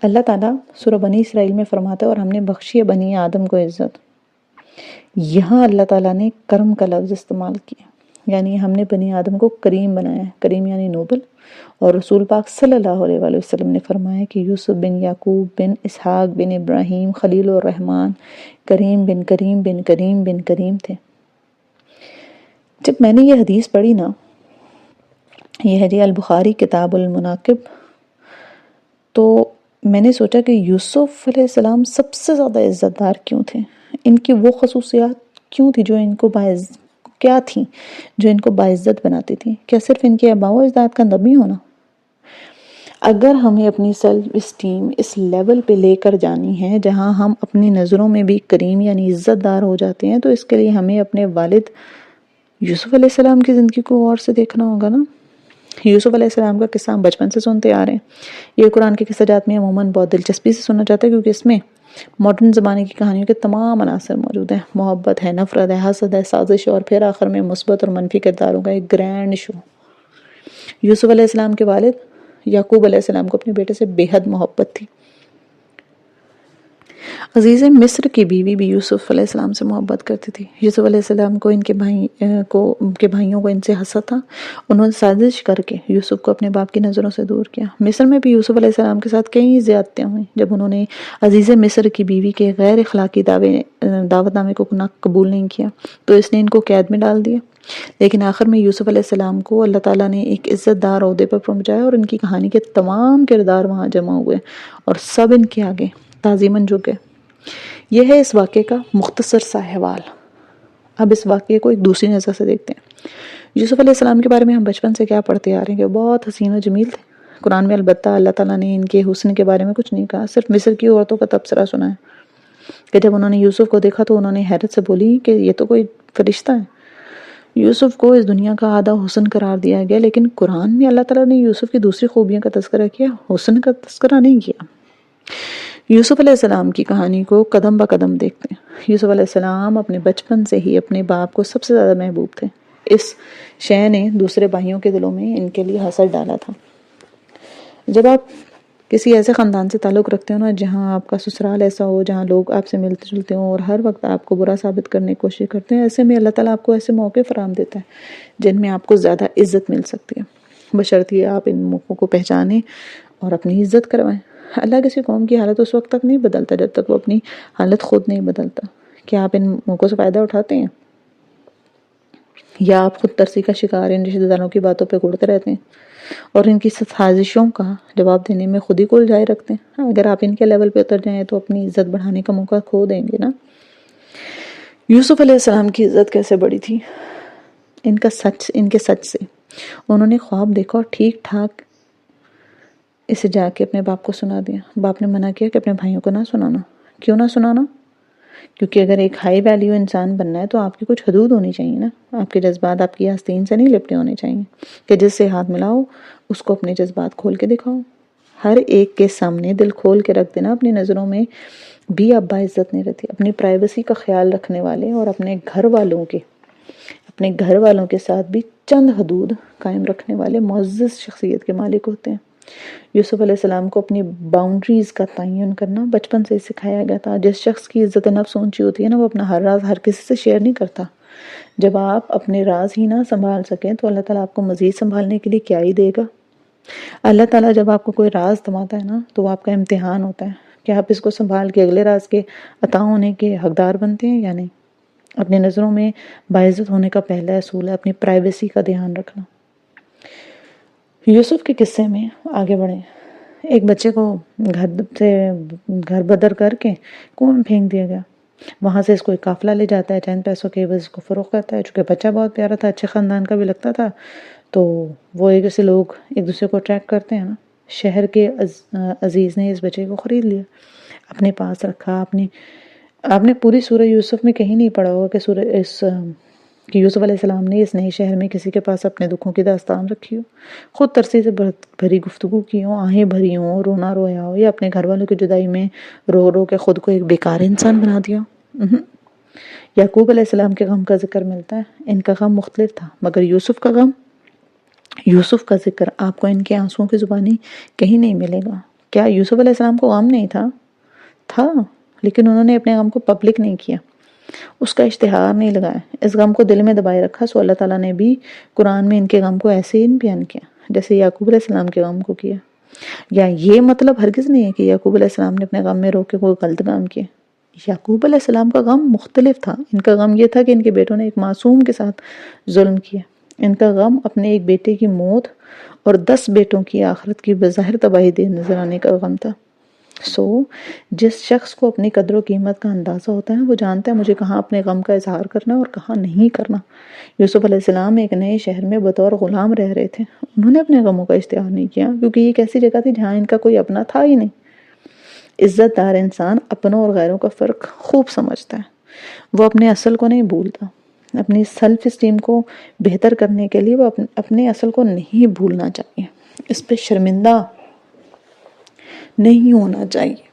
اللہ تعالیٰ سورہ بنی اسرائیل میں فرماتا ہے اور ہم نے بخشی ہے بنی آدم کو عزت. یہاں اللہ تعالیٰ نے کرم کا لفظ استعمال کیا, یعنی ہم نے بنی آدم کو کریم بنایا ہے. کریم یعنی نوبل. اور رسول پاک صلی اللہ علیہ وآلہ وسلم نے فرمایا کہ یوسف بن یعقوب بن اسحاق بن ابراہیم خلیل الرحمن کریم بن کریم بن کریم بن کریم تھے. جب میں نے یہ حدیث پڑھی نا, یہ ہے جی البخاری کتاب المناقب, تو میں نے سوچا کہ یوسف علیہ السلام سب سے زیادہ عزت دار کیوں تھے؟ ان کی وہ خصوصیات کیوں تھی جو ان کو کیا تھیں جو ان کو باعزت بناتی تھی؟ کیا صرف ان کے آباء و اجداد کا نبی ہونا؟ اگر ہمیں اپنی سیلف اسٹیم اس لیول پہ لے کر جانی ہے جہاں ہم اپنی نظروں میں بھی کریم یعنی عزت دار ہو جاتے ہیں, تو اس کے لیے ہمیں اپنے والد یوسف علیہ السلام کی زندگی کو اور سے دیکھنا ہوگا نا. یوسف علیہ السلام کا قصہ ہم بچپن سے سنتے آ رہے ہیں. یہ قرآن کے قصہ جات میں عموماً بہت دلچسپی سے سننا چاہتا ہے, کیونکہ اس میں ماڈرن زمانے کی کہانیوں کے تمام عناصر موجود ہیں. محبت ہے, نفرت ہے, حسد ہے, سازش, اور پھر آخر میں مثبت اور منفی کرداروں کا ایک گرینڈ شو. یوسف علیہ السلام کے والد یعقوب علیہ السلام کو اپنے بیٹے سے بے حد محبت تھی. عزیز مصر کی بیوی بھی یوسف علیہ السلام سے محبت کرتی تھی. یوسف علیہ السلام کو ان کے بھائیوں کو ان سے حسد تھا. انہوں نے سازش کر کے یوسف کو اپنے باپ کی نظروں سے دور کیا. مصر میں بھی یوسف علیہ السلام کے ساتھ کئی زیادتیاں ہوئیں. جب انہوں نے عزیز مصر کی بیوی کے غیر اخلاقی دعوت نامے کو قبول نہیں کیا تو اس نے ان کو قید میں ڈال دیا. لیکن آخر میں یوسف علیہ السلام کو اللہ تعالیٰ نے ایک عزت دار عہدے پر پہنچایا, اور ان کی کہانی کے تمام کردار وہاں جمع ہوئے اور سب ان کے آگے تعظیماً جھکے. یہ ہے اس واقعے کا مختصر سا حوال. اب اس واقعے کو ایک دوسری نظر سے دیکھتے ہیں. یوسف علیہ السلام کے بارے میں ہم بچپن سے کیا پڑھتے آ رہے ہیں کہ وہ بہت حسین و جمیل تھے. قرآن میں البتہ اللہ تعالیٰ نے ان کے حسن کے بارے میں کچھ نہیں کہا, صرف مصر کی عورتوں کا تبصرہ سنا ہے کہ جب انہوں نے یوسف کو دیکھا تو انہوں نے حیرت سے بولی کہ یہ تو کوئی فرشتہ ہے. یوسف کو اس دنیا کا آدھا حسن قرار دیا گیا, لیکن قرآن میں اللہ تعالیٰ نے یوسف کی دوسری خوبیوں کا تذکرہ کیا, حسن کا تذکرہ نہیں کیا. یوسف علیہ السلام کی کہانی کو قدم با قدم دیکھتے ہیں. یوسف علیہ السلام اپنے بچپن سے ہی اپنے باپ کو سب سے زیادہ محبوب تھے. اس شے نے دوسرے بھائیوں کے دلوں میں ان کے لیے حسد ڈالا تھا. جب آپ کسی ایسے خاندان سے تعلق رکھتے ہو نا جہاں آپ کا سسرال ایسا ہو, جہاں لوگ آپ سے ملتے جلتے ہوں اور ہر وقت آپ کو برا ثابت کرنے کی کوشش کرتے ہیں, ایسے میں اللہ تعالیٰ آپ کو ایسے موقع فراہم دیتا ہے جن میں آپ کو زیادہ عزت مل سکتی ہے, بشرطیہ آپ ان موقعوں کو پہچانیں اور اپنی عزت کروائیں. اللہ کسی قوم کی حالت اس وقت تک نہیں بدلتا جب تک وہ اپنی حالت خود نہیں بدلتا. کیا آپ ان موقعوں سے فائدہ اٹھاتے ہیں, یا آپ خود ترسی کا شکار ان رشتہ داروں کی باتوں پہ گڑتے رہتے ہیں اور ان کی سازشوں کا جواب دینے میں خود ہی کو الجھائے رکھتے ہیں؟ اگر آپ ان کے لیول پہ اتر جائیں تو اپنی عزت بڑھانے کا موقع کھو دیں گے نا. یوسف علیہ السلام کی عزت کیسے بڑھی تھی؟ ان کے سچ سے. انہوں نے خواب دیکھا اور ٹھیک ٹھاک اسے جا کے اپنے باپ کو سنا دیا. باپ نے منع کیا کہ اپنے بھائیوں کو نہ سنانا. کیوں نہ سنانا؟ کیونکہ اگر ایک ہائی ویلیو انسان بننا ہے تو آپ کی کچھ حدود ہونی چاہیے نا. آپ کے جذبات آپ کی آستین سے نہیں لپٹے ہونے چاہیے کہ جس سے ہاتھ ملاؤ اس کو اپنے جذبات کھول کے دکھاؤ. ہر ایک کے سامنے دل کھول کے رکھ دینا. اپنی نظروں میں بھی آپ باعزت نہیں رہتی. اپنی پرائیویسی کا خیال رکھنے والے اور اپنے گھر والوں کے ساتھ بھی چند حدود قائم رکھنے والے معزز شخصیت کے مالک ہوتے ہیں. یوسف علیہ السلام کو اپنی باؤنڈریز کا تعین کرنا بچپن سے سکھایا گیا تھا. جس شخص کی عزت نفس اونچی ہوتی ہے نا, وہ اپنا ہر راز ہر کسی سے شیئر نہیں کرتا. جب آپ اپنے راز ہی نہ سنبھال سکیں تو اللہ تعالیٰ آپ کو مزید سنبھالنے کے لیے کیا ہی دے گا. اللہ تعالیٰ جب آپ کو کوئی راز تماتا ہے نا تو وہ آپ کا امتحان ہوتا ہے کہ آپ اس کو سنبھال کے اگلے راز کے عطا ہونے کے حقدار بنتے ہیں یا نہیں. اپنی نظروں میں باعزت ہونے کا پہلا اصول ہے اپنی پرائیویسی کا دھیان رکھنا. یوسف کے قصے میں آگے بڑھیں. ایک بچے کو گھر بدر کر کے کنویں میں پھینک دیا گیا. وہاں سے اس کو ایک قافلہ لے جاتا ہے، چند پیسوں کے عوض اس کو فروخت کرتا ہے. چونکہ بچہ بہت پیارا تھا، اچھے خاندان کا بھی لگتا تھا، تو وہ ایک جیسے لوگ ایک دوسرے کو اٹریکٹ کرتے ہیں نا. شہر کے عزیز نے اس بچے کو خرید لیا، اپنے پاس رکھا. آپ نے پوری سورہ یوسف میں کہیں نہیں پڑھا ہوگا کہ یوسف علیہ السلام نے اس نئے شہر میں کسی کے پاس اپنے دکھوں کی داستان رکھی ہو، خود ترسی سے بھری گفتگو کی ہو، آہیں بھری ہوں، رونا رویا ہو، یا اپنے گھر والوں کی جدائی میں رو رو کے خود کو ایک بیکار انسان بنا دیا ہو. یعقوب علیہ السلام کے غم کا ذکر ملتا ہے. ان کا غم مختلف تھا، مگر یوسف کا ذکر آپ کو ان کے آنسوؤں کی زبانی کہیں نہیں ملے گا. کیا یوسف علیہ السلام کو غم نہیں تھا، لیکن انہوں نے اپنے غم کو پبلک نہیں کیا، اس کا اشتہار نہیں لگایا، اس غم کو دل میں دبائے رکھا. سو اللہ تعالیٰ نے بھی قرآن میں ان کے غم کو ایسے ہی بیان کیا جیسے یعقوب علیہ السلام کے غم کو کیا. یا یہ مطلب ہرگز نہیں ہے کہ یعقوب علیہ السلام نے اپنے غم میں رو کے کوئی غلط کام کیا. یعقوب علیہ السلام کا غم مختلف تھا. ان کا غم یہ تھا کہ ان کے بیٹوں نے ایک معصوم کے ساتھ ظلم کیا. ان کا غم اپنے ایک بیٹے کی موت اور 10 بیٹوں کی آخرت کی بظاہر تباہی دے نظر آنے کا غم تھا. جس شخص کو اپنی قدر و قیمت کا اندازہ ہوتا ہے وہ جانتا ہے مجھے کہاں اپنے غم کا اظہار کرنا اور کہاں نہیں کرنا. یوسف علیہ السلام ایک نئے شہر میں بطور غلام رہ رہے تھے. انہوں نے اپنے غموں کا اشتہار نہیں کیا کیونکہ یہ ایک ایسی جگہ تھی جہاں ان کا کوئی اپنا تھا ہی نہیں. عزت دار انسان اپنوں اور غیروں کا فرق خوب سمجھتا ہے. وہ اپنے اصل کو نہیں بھولتا. اپنی سیلف اسٹیم کو بہتر کرنے کے لیے وہ اپنے اصل کو نہیں بھولنا چاہیے، اس پہ شرمندہ نہیں ہونا چاہیے.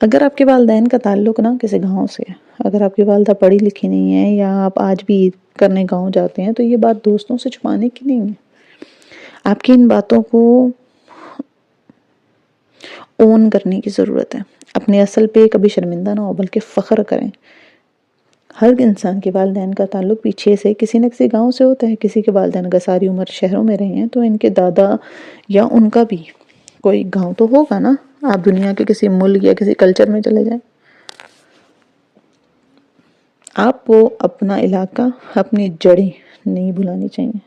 اگر آپ کے والدین کا تعلق نا کسی گاؤں سے ہے، اگر آپ کی والدہ پڑھی لکھی نہیں ہے یا آپ آج بھی عید کرنے گاؤں جاتے ہیں، تو یہ بات دوستوں سے چھپانے کی نہیں ہے. آپ کی ان باتوں کو اون کرنے کی ضرورت ہے. اپنے اصل پہ کبھی شرمندہ نہ ہو بلکہ فخر کریں. ہر انسان کے والدین کا تعلق پیچھے سے کسی نہ کسی گاؤں سے ہوتا ہے. کسی کے والدین اگر ساری عمر شہروں میں رہے ہیں تو ان کے دادا یا ان کا بھی کوئی گاؤں تو ہوگا نا. آپ دنیا کے کسی ملک یا کسی کلچر میں چلے جائیں، آپ کو اپنا علاقہ، اپنی جڑیں نہیں بھولانی چاہیے.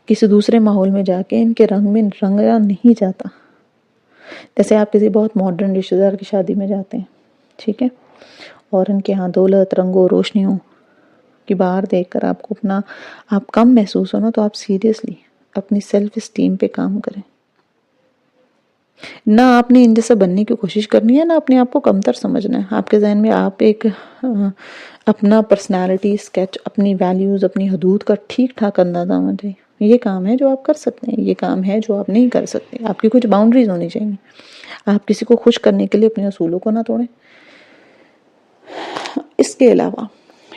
کسی دوسرے ماحول میں جا کے ان کے رنگ میں رنگا نہیں جاتا. جیسے آپ کسی بہت ماڈرن رشتہ دار کی شادی میں جاتے ہیں، ٹھیک ہے، اور ان کے ہاں دولت، رنگوں، روشنیوں کی بہار دیکھ کر آپ کم محسوس ہونا، تو آپ سیریسلی اپنی سیلف اسٹیم پہ کام کریں. نہ آپ نے ان جیسا بننے کی کوشش کرنی ہے، نہ اپنے آپ کو کمتر سمجھنا ہے. آپ کے ذہن میں آپ ایک اپنا پرسنالٹی اسکیچ، اپنی ویلیوز، اپنی حدود کا ٹھیک ٹھاک اندازہ ہونا چاہیے. یہ کام ہے جو آپ کر سکتے ہیں، یہ کام ہے جو آپ نہیں کر سکتے. آپ کی کچھ باؤنڈریز ہونی چاہیے. آپ کسی کو خوش کرنے کے لیے اپنے اصولوں کو نہ توڑیں. اس کے علاوہ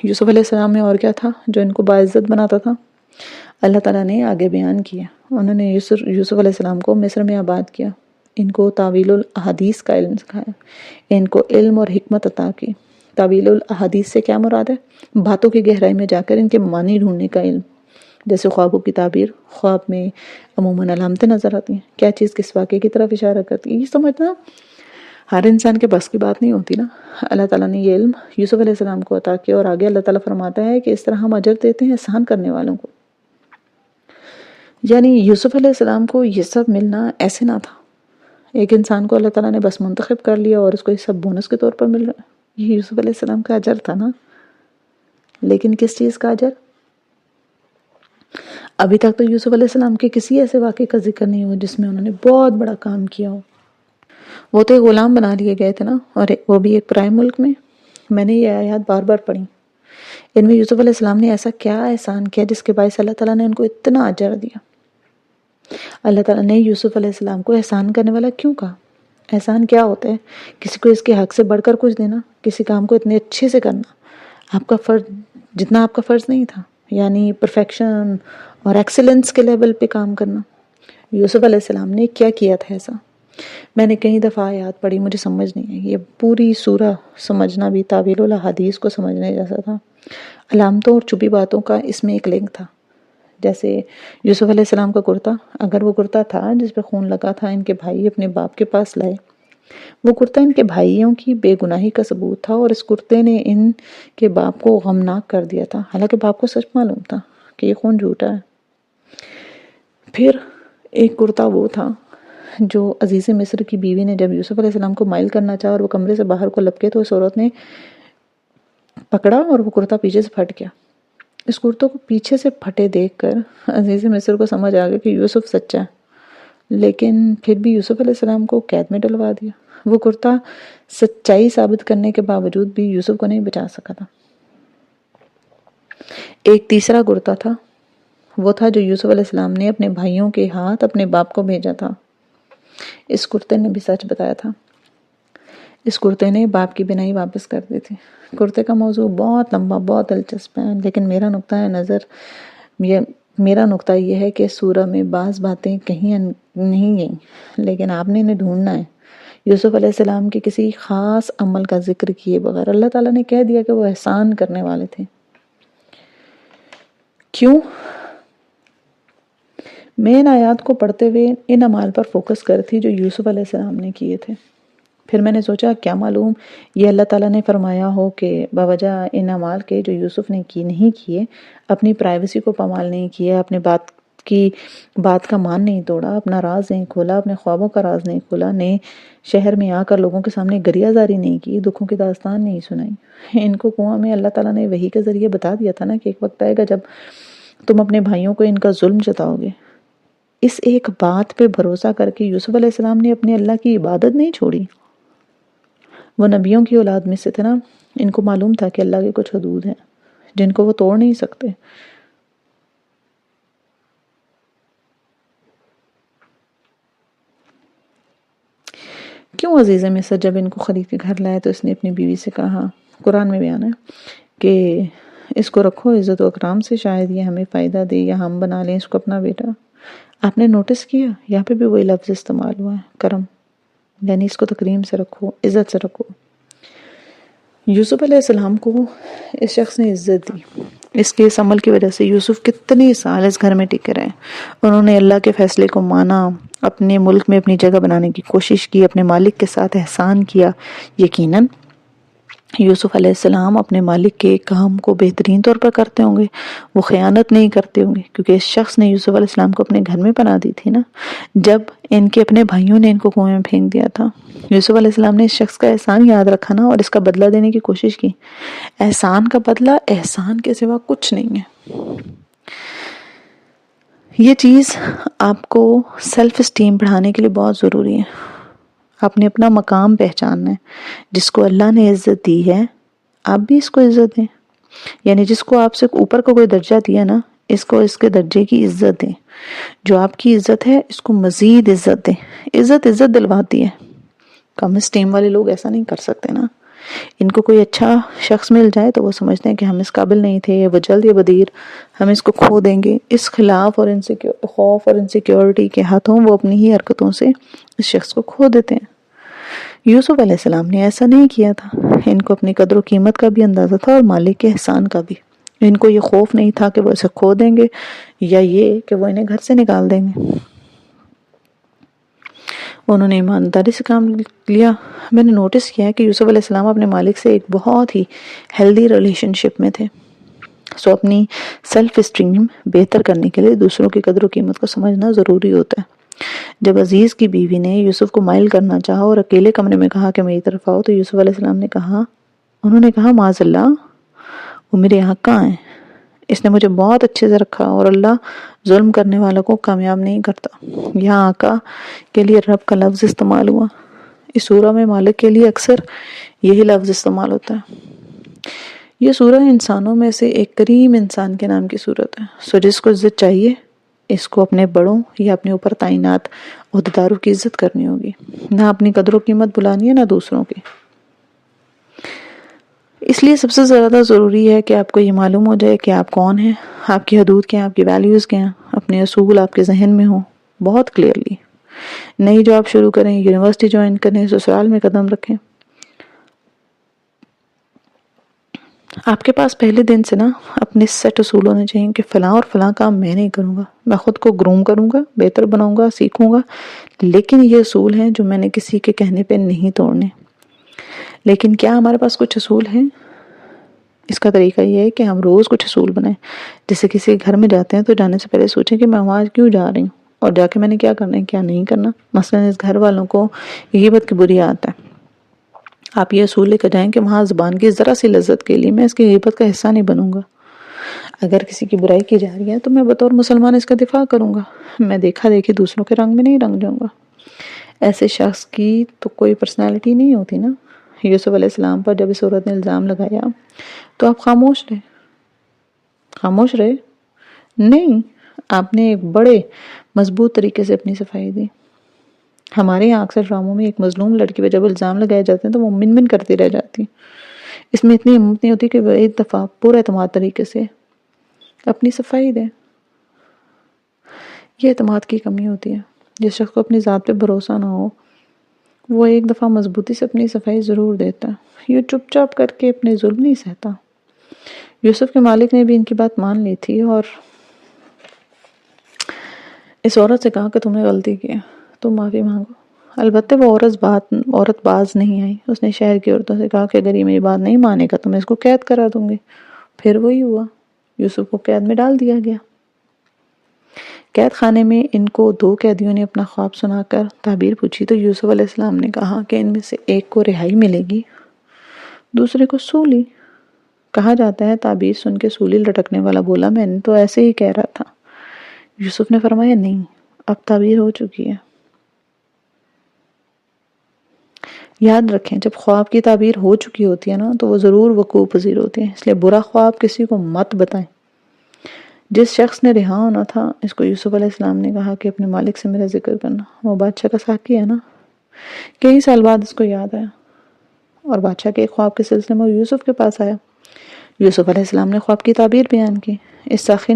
یوسف علیہ السلام میں اور کیا تھا جو ان کو باعزت بناتا تھا؟ اللہ تعالیٰ نے آگے بیان کیا. انہوں نے یوسف علیہ السلام کو مصر میں آباد کیا، ان کو تعویل الاحادیث کا علم سکھایا، ان کو علم اور حکمت عطا کی. تعویل الاحادیث سے کیا مراد ہے؟ باتوں کی گہرائی میں جا کر ان کے معنی ڈھونڈنے کا علم. جیسے خوابوں کی تعبیر، خواب میں عموماً علامتیں نظر آتی ہیں، کیا چیز کس واقعے کی طرف اشارہ کرتی ہے، یہ سمجھنا ہر انسان کے بس کی بات نہیں ہوتی نا. اللہ تعالیٰ نے یہ علم یوسف علیہ السلام کو عطا کیا، اور آگے اللہ تعالیٰ فرماتا ہے کہ اس طرح ہم اجر دیتے ہیں احسان کرنے والوں کو. یعنی یوسف علیہ السلام کو یہ سب ملنا ایسے نہ تھا. ایک انسان کو اللہ تعالیٰ نے بس منتخب کر لیا اور اس کو یہ سب بونس کے طور پر مل رہا ہے. یہ یوسف علیہ السلام کا اجر تھا نا. لیکن کس چیز کا اجر؟ ابھی تک تو یوسف علیہ السلام کے کسی ایسے واقعے کا ذکر نہیں ہوا جس میں انہوں نے بہت بڑا کام کیا ہو. وہ تو ایک غلام بنا لیے گئے تھے نا، اور وہ بھی ایک پرائم ملک میں. میں نے یہ آیات بار بار پڑھی. ان میں یوسف علیہ السلام نے ایسا کیا احسان کیا جس کے باعث اللہ تعالیٰ نے ان کو اتنا اجر دیا؟ اللہ تعالیٰ نے یوسف علیہ السلام کو احسان کرنے والا کیوں کہا؟ احسان کیا ہوتا ہے؟ کسی کو اس کے حق سے بڑھ کر کچھ دینا، کسی کام کو اتنے اچھے سے کرنا، آپ کا فرض جتنا آپ کا فرض نہیں تھا، یعنی پرفیکشن اور ایکسلنس کے لیول پہ کام کرنا. یوسف علیہ السلام نے کیا کیا تھا ایسا؟ میں نے کئی دفعہ آیات پڑھی، مجھے سمجھ نہیں آئی. یہ پوری سورہ سمجھنا بھی تعویل الاحادیث کو سمجھنے جیسا تھا. علامتوں اور چھپی باتوں کا اس میں ایک لنک تھا. جیسے یوسف علیہ السلام کا کرتا، اگر وہ کرتا تھا جس پہ خون لگا تھا، ان کے بھائی اپنے باپ کے پاس لائے، وہ کرتا ان کے بھائیوں کی بے گناہی کا ثبوت تھا، اور اس کرتے نے ان کے باپ کو غمناک کر دیا تھا، حالانکہ باپ کو سچ معلوم تھا کہ یہ خون جھوٹا ہے. پھر ایک کرتا وہ تھا جو عزیز مصر کی بیوی نے جب یوسف علیہ السلام کو مائل کرنا چاہا اور وہ کمرے سے باہر کو لپکے تو اس عورت نے پکڑا اور وہ کرتا پیچھے سے پھٹ گیا۔ اس کرتے کو پیچھے سے پھٹے دیکھ کر عزیز مصر کو سمجھ آ گیا کہ یوسف سچا ہے، لیکن پھر بھی یوسف علیہ السلام کو قید میں ڈلوا دیا۔ وہ کرتا سچائی ثابت کرنے کے باوجود بھی یوسف کو نہیں بچا سکا تھا۔ ایک تیسرا کرتا تھا، وہ تھا جو یوسف علیہ السلام نے اپنے بھائیوں کے ہاتھ اپنے باپ کو بھیجا تھا۔ اس کرتے نے بھی سچ بتایا تھا۔ اس کرتے نے باپ کی بینائی واپس کر دی تھی۔ کرتے کا موضوع بہت لمبا، بہت دلچسپ ہے، لیکن میرا نقطہ یہ ہے کہ سورہ میں بعض باتیں کہیں نہیں گئیں، لیکن آپ نے انہیں ڈھونڈنا ہے۔ یوسف علیہ السلام کے کسی خاص عمل کا ذکر کیے بغیر اللہ تعالیٰ نے کہہ دیا کہ وہ احسان کرنے والے تھے۔ کیوں؟ میں ان آیات کو پڑھتے ہوئے ان اعمال پر فوکس کر تھی جو یوسف علیہ السلام نے کیے تھے۔ پھر میں نے سوچا کیا معلوم یہ اللہ تعالیٰ نے فرمایا ہو کہ بوجہ ان اعمال کے جو یوسف نے نہیں کیے، اپنی پرائیویسی کو پامال نہیں کیا، اپنے بات کا مان نہیں توڑا، اپنا راز نہیں کھولا، اپنے خوابوں کا راز نہیں کھولا، نے شہر میں آ کر لوگوں کے سامنے گریہ زاری نہیں کی، دکھوں کی داستان نہیں سنائی۔ ان کو کنواں میں اللہ تعالیٰ نے وحی کے ذریعے بتا دیا تھا نا کہ ایک وقت آئے گا جب تم اپنے بھائیوں کو ان کا ظلم جتاؤ گے۔ اس ایک بات پہ بھروسہ کر کے یوسف علیہ السلام نے اپنے اللہ کی عبادت نہیں چھوڑی۔ وہ نبیوں کی اولاد میں سے تھے نا، ان کو معلوم تھا کہ اللہ کے کچھ حدود ہیں جن کو وہ توڑ نہیں سکتے۔ کیوں عزیز مصر جب ان کو خرید کے گھر لائے تو اس نے اپنی بیوی سے کہا، قرآن میں بیان ہے کہ اس کو رکھو عزت و اکرام سے، شاید یہ ہمیں فائدہ دے یا ہم بنا لیں اس کو اپنا بیٹا۔ آپ نے نوٹس کیا یہاں پہ بھی وہی لفظ استعمال ہوا ہے، کرم، یعنی اس کو تکریم سے رکھو، عزت سے رکھو۔ یوسف علیہ السلام کو اس شخص نے عزت دی۔ اس کے اس عمل کی وجہ سے یوسف کتنے سال اس گھر میں ٹکے رہے۔ انہوں نے اللہ کے فیصلے کو مانا، اپنے ملک میں اپنی جگہ بنانے کی کوشش کی، اپنے مالک کے ساتھ احسان کیا۔ یقیناً یوسف علیہ السلام اپنے مالک کے کام کو بہترین طور پر کرتے ہوں گے، وہ خیانت نہیں کرتے ہوں گے، کیونکہ اس شخص نے یوسف علیہ السلام کو اپنے گھر میں پناہ دی تھی نا، جب ان کے اپنے بھائیوں نے ان کو کنویں میں پھینک دیا تھا۔ یوسف علیہ السلام نے اس شخص کا احسان یاد رکھا نا اور اس کا بدلہ دینے کی کوشش کی۔ احسان کا بدلہ احسان کے سوا کچھ نہیں ہے۔ یہ چیز آپ کو سیلف اسٹیم بڑھانے کے لیے بہت ضروری ہے۔ آپ نے اپنا مقام پہچاننا ہے۔ جس کو اللہ نے عزت دی ہے آپ بھی اس کو عزت دیں، یعنی جس کو آپ سے اوپر کا کوئی درجہ دیا نا، اس کو اس کے درجے کی عزت دیں۔ جو آپ کی عزت ہے اس کو مزید عزت دیں۔ عزت دلواتی ہے۔ کم اسٹیم والے لوگ ایسا نہیں کر سکتے نا۔ ان کو کوئی اچھا شخص مل جائے تو وہ سمجھتے ہیں کہ ہم اس قابل نہیں تھے، وہ جلد یا بدیر ہم اس کو کھو دیں گے۔ اس خلاف اور خوف اور انسیکیورٹی کے ہاتھوں وہ اپنی ہی حرکتوں سے اس شخص کو کھو دیتے ہیں۔ یوسف علیہ السلام نے ایسا نہیں کیا تھا۔ ان کو اپنی قدر و قیمت کا بھی اندازہ تھا اور مالک کے احسان کا بھی۔ ان کو یہ خوف نہیں تھا کہ وہ اسے کھو دیں گے یا یہ کہ وہ انہیں گھر سے نکال دیں گے۔ انہوں نے ایمانداری سے کام لیا۔ میں نے نوٹس کیا ہے کہ یوسف علیہ السلام اپنے مالک سے ایک بہت ہی ہیلدی ریلیشن شپ میں تھے۔ اپنی سیلف اسٹیم بہتر کرنے کے لیے دوسروں کی قدر و قیمت کو سمجھنا ضروری ہوتا ہے۔ جب عزیز کی بیوی نے یوسف کو مائل کرنا چاہا اور اکیلے کمرے میں کہا کہ میری طرف آؤ، تو یوسف علیہ السلام نے انہوں نے کہا معاذ اللہ، وہ میرے یہاں کہاں ہیں؟ اس نے مجھے بہت اچھے سے رکھا اور اللہ ظلم کرنے والوں کو کامیاب نہیں کرتا۔ یہاں آقا کے لیے رب کا لفظ استعمال ہوا۔ اس سورہ میں مالک کے لیے اکثر یہی لفظ استعمال ہوتا ہے۔ یہ سورہ انسانوں میں سے ایک کریم انسان کے نام کی صورت ہے۔ جس کو عزت چاہیے اس کو اپنے بڑوں یا اپنے اوپر تعینات عہدیداروں کی عزت کرنی ہوگی، نہ اپنی قدر و قیمت بلانی ہے نہ دوسروں کی۔ اس لیے سب سے زیادہ ضروری ہے کہ آپ کو یہ معلوم ہو جائے کہ آپ کون ہیں، آپ کی حدود کیا ہیں، آپ کی ویلیوز کیا ہیں، اپنے اصول آپ کے ذہن میں ہوں بہت کلیئرلی۔ نئی جاب شروع کریں، یونیورسٹی جوائن کریں، سسرال میں قدم رکھیں، آپ کے پاس پہلے دن سے نا اپنے سیٹ اصول ہونے چاہیے کہ فلاں اور فلاں کام میں نہیں کروں گا، میں خود کو گروم کروں گا، بہتر بناؤں گا، سیکھوں گا، لیکن یہ اصول ہیں جو میں نے کسی کے کہنے پہ نہیں توڑنے۔ لیکن کیا ہمارے پاس کچھ اصول ہیں؟ اس کا طریقہ یہ ہے کہ ہم روز کچھ اصول بنائیں۔ جیسے کسی گھر میں جاتے ہیں تو جانے سے پہلے سوچیں کہ میں وہاں کیوں جا رہی ہوں، اور جا کے میں نے کیا کرنا ہے کیا نہیں کرنا. مثلا اس گھر والوں کو غیبت کی بری عادت ہے. آپ یہ اصول لے کر جائیں کہ وہاں زبان کی ذرا سی لذت کے لیے میں اس کی غیبت کا حصہ نہیں بنوں گا. اگر کسی کی برائی کی جا رہی ہے تو میں بطور مسلمان اس کا دفاع کروں گا. میں دیکھا دیکھی دوسروں کے رنگ میں نہیں رنگ جاؤں گا. ایسے شخص کی تو کوئی پرسنالٹی نہیں ہوتی نا. یوسف علیہ السلام پر جب اس عورت نے الزام لگایا تو آپ خاموش رہے. خاموش رہے نہیں، آپ نے ایک بڑے مضبوط طریقے سے اپنی صفائی دی. ہمارے یہاں اکثر ڈراموں میں ایک مظلوم لڑکی پہ جب الزام لگائے جاتے ہیں تو وہ من من کرتی رہ جاتی. اس میں اتنی ہمت نہیں ہوتی کہ وہ ایک دفعہ پورا اعتماد طریقے سے اپنی صفائی دے. یہ اعتماد کی کمی ہوتی ہے. جس شخص کو اپنی ذات پہ بھروسہ نہ ہو وہ ایک دفعہ مضبوطی سے اپنی صفائی ضرور دیتا ہے. یہ چپ چاپ کر کے اپنے ظلم نہیں سہتا. یوسف کے مالک نے بھی ان کی بات مان لی تھی اور اس عورت سے کہا کہ تم نے غلطی کی ہے، تم معافی مانگو. البتہ وہ عورت باز نہیں آئی. اس نے شہر کی عورتوں سے کہا کہ اگر یہ میری بات نہیں مانے گا تو میں اس کو قید کرا دوں گی. پھر وہی ہوا، یوسف کو قید میں ڈال دیا گیا. قید خانے میں ان کو 2 قیدیوں نے اپنا خواب سنا کر تعبیر پوچھی تو یوسف علیہ السلام نے کہا کہ ان میں سے ایک کو رہائی ملے گی، دوسرے کو سولی. کہا جاتا ہے تعبیر سن کے سولی لٹکنے والا بولا میں نے تو ایسے ہی کہہ رہا تھا. یوسف نے فرمایا نہیں، اب تعبیر ہو چکی ہے. یاد رکھیں جب خواب کی تعبیر ہو چکی ہوتی ہے نا تو وہ ضرور وقوع پذیر ہوتی ہے. اس لیے برا خواب کسی کو مت بتائیں. جس شخص نے رہا ہونا تھا اس کو یوسف علیہ السلام نے کہا کہ اپنے مالک سے میرا ذکر کرنا. وہ بادشاہ کا ساقی ہے نا. کئی سال بعد اس کو یاد آیا اور بادشاہ کے ایک خواب کے سلسلے میں وہ یوسف کے پاس آیا. یوسف علیہ السلام نے خواب کی تعبیر بیان کی. اس ساقی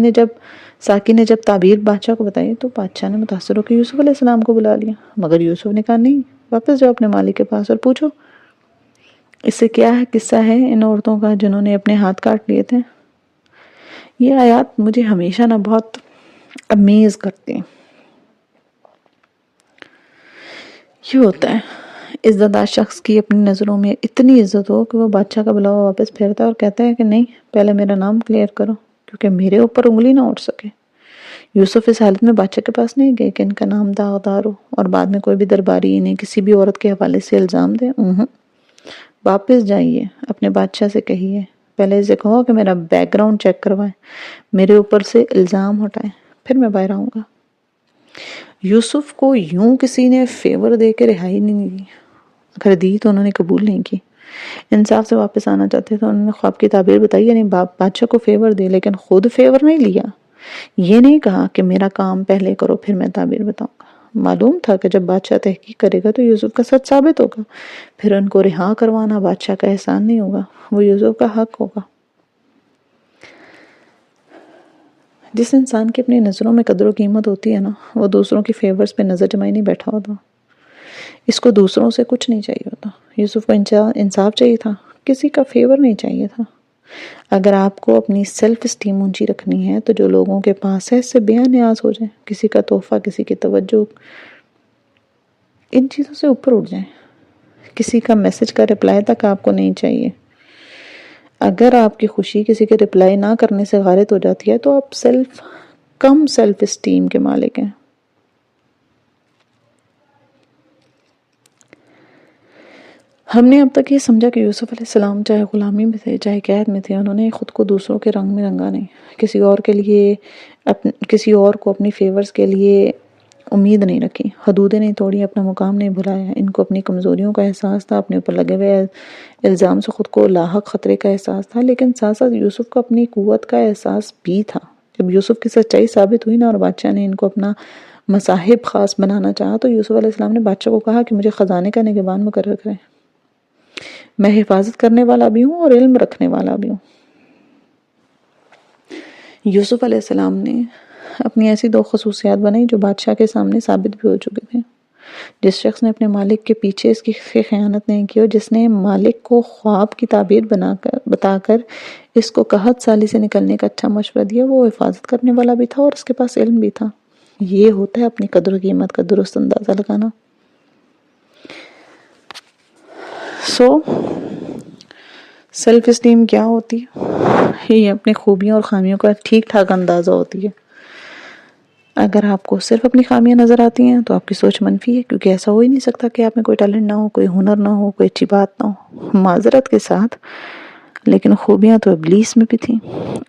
نے جب تعبیر بادشاہ کو بتائی تو بادشاہ نے متاثر ہو کے یوسف علیہ السلام کو بلا لیا. مگر یوسف نے کہا نہیں، واپس جاؤ اپنے مالک کے پاس اور پوچھو اس سے کیا ہے قصہ ہے ان عورتوں کا جنہوں نے اپنے ہاتھ کاٹ لیے تھے. یہ آیات مجھے ہمیشہ بہت امیز کرتی ہیں. یہ ہوتا ہے عزت شخص کی اپنی نظروں میں اتنی عزت ہو کہ وہ بادشاہ کا بلاوا واپس پھیرتا ہے اور کہتا ہے کہ نہیں، پہلے میرا نام کلیئر کرو کیونکہ میرے اوپر انگلی نہ اٹھ سکے. یوسف اس حالت میں بادشاہ کے پاس نہیں گئے کہ ان کا نام داغدار ہو اور بعد میں کوئی بھی درباری انہیں کسی بھی عورت کے حوالے سے الزام دے. واپس جائیے اپنے بادشاہ سے کہیے پہلے اسے کہو کہ میرا بیک گراؤنڈ چیک کروائیں، میرے اوپر سے الزام ہٹائیں، پھر میں باہر آؤں گا. یوسف کو یوں کسی نے فیور دے کے رہائی نہیں دی. اگر دی تو انہوں نے قبول نہیں کی. انصاف سے واپس آنا چاہتے تو انہوں نے خواب کی تعبیر بتائی، یعنی بادشاہ کو فیور دے، لیکن خود فیور نہیں لیا. یہ نہیں کہا کہ میرا کام پہلے کرو پھر میں تعبیر بتاؤں گا. معلوم تھا کہ جب بادشاہ تحقیق کرے گا تو یوسف کا سچ ثابت ہوگا. پھر ان کو رہا کروانا بادشاہ کا احسان نہیں ہوگا، وہ یوسف کا حق ہوگا. جس انسان کی اپنی نظروں میں قدر و قیمت ہوتی ہے نا وہ دوسروں کی فیورز پہ نظر جمائی نہیں بیٹھا ہوتا. اس کو دوسروں سے کچھ نہیں چاہیے ہوتا. یوسف کو انصاف چاہیے تھا، کسی کا فیور نہیں چاہیے تھا. اگر آپ کو اپنی سیلف اسٹیم اونچی رکھنی ہے تو جو لوگوں کے پاس ہے اس سے بے نیاز ہو جائیں. کسی کا تحفہ، کسی کی توجہ، ان چیزوں سے اوپر اٹھ جائیں. کسی کا میسج کا رپلائی تک آپ کو نہیں چاہیے. اگر آپ کی خوشی کسی کے رپلائی نہ کرنے سے غارت ہو جاتی ہے تو آپ کم سیلف اسٹیم کے مالک ہیں. ہم نے اب تک یہ سمجھا کہ یوسف علیہ السلام چاہے غلامی میں تھے چاہے قید میں تھے، انہوں نے خود کو دوسروں کے رنگ میں رنگا نہیں. کسی اور کو اپنی فیورز کے لیے امید نہیں رکھی، حدودیں نہیں توڑی، اپنا مقام نہیں بھلایا. ان کو اپنی کمزوریوں کا احساس تھا، اپنے اوپر لگے ہوئے الزام سے خود کو لاحق خطرے کا احساس تھا، لیکن ساتھ ساتھ یوسف کو اپنی قوت کا احساس بھی تھا. جب یوسف کی سچائی ثابت ہوئی نا اور بادشاہ نے ان کو اپنا مصاحب خاص بنانا چاہا تو یوسف علیہ السلام نے بادشاہ کو کہا کہ مجھے خزانے کا نگہبان مقرر کریں. میں حفاظت کرنے والا بھی ہوں اور علم رکھنے والا بھی ہوں. یوسف علیہ السلام نے اپنی ایسی 2 خصوصیات بنائی جو بادشاہ کے سامنے ثابت بھی ہو چکے تھے. جس شخص نے اپنے مالک کے پیچھے اس کی خیانت نہیں کی اور جس نے مالک کو خواب کی تعبیر بتا کر اس کو قحط سالی سے نکلنے کا اچھا مشورہ دیا، وہ حفاظت کرنے والا بھی تھا اور اس کے پاس علم بھی تھا. یہ ہوتا ہے اپنی قدر و قیمت کا درست اندازہ لگانا. سیلف اسٹیم کیا ہوتی ہے؟ یہ اپنی خوبیوں اور خامیوں کا ٹھیک ٹھاک اندازہ ہوتی ہے. اگر آپ کو صرف اپنی خامیاں نظر آتی ہیں تو آپ کی سوچ منفی ہے، کیونکہ ایسا ہو ہی نہیں سکتا کہ آپ میں کوئی ٹیلنٹ نہ ہو، کوئی ہنر نہ ہو، کوئی اچھی بات نہ ہو، معذرت کے ساتھ۔ لیکن خوبیاں تو ابلیس میں بھی تھیں۔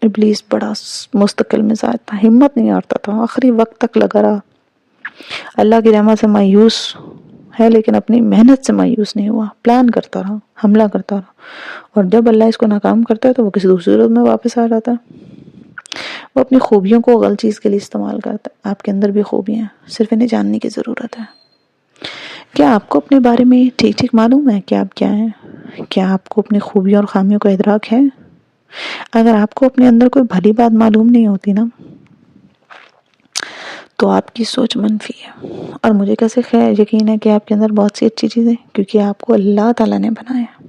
ابلیس بڑا مستقل مزاج تھا، ہمت نہیں ہارتا تھا، آخری وقت تک لگا رہا۔ اللہ کی رحمت سے مایوس ہے لیکن اپنی محنت سے مایوس نہیں ہوا، پلان کرتا رہا، حملہ کرتا رہا، اور جب اللہ اس کو ناکام کرتا ہے تو وہ کسی دوسری صورت میں واپس آ جاتا ہے۔ وہ اپنی خوبیوں کو غلط چیز کے لیے استعمال کرتا ہے۔ آپ کے اندر بھی خوبیاں ہیں، صرف انہیں جاننے کی ضرورت ہے۔ کیا آپ کو اپنے بارے میں ٹھیک ٹھیک معلوم ہے کہ آپ کیا ہیں؟ کیا آپ کو اپنی خوبیوں اور خامیوں کا ادراک ہے؟ اگر آپ کو اپنے اندر کوئی بھلی بات معلوم نہیں ہوتی نا، تو آپ کی سوچ منفی ہے۔ اور مجھے کیسے یقین ہے کہ آپ کے اندر بہت سی اچھی چیزیں، کیونکہ آپ کو اللہ تعالیٰ نے بنایا ہے۔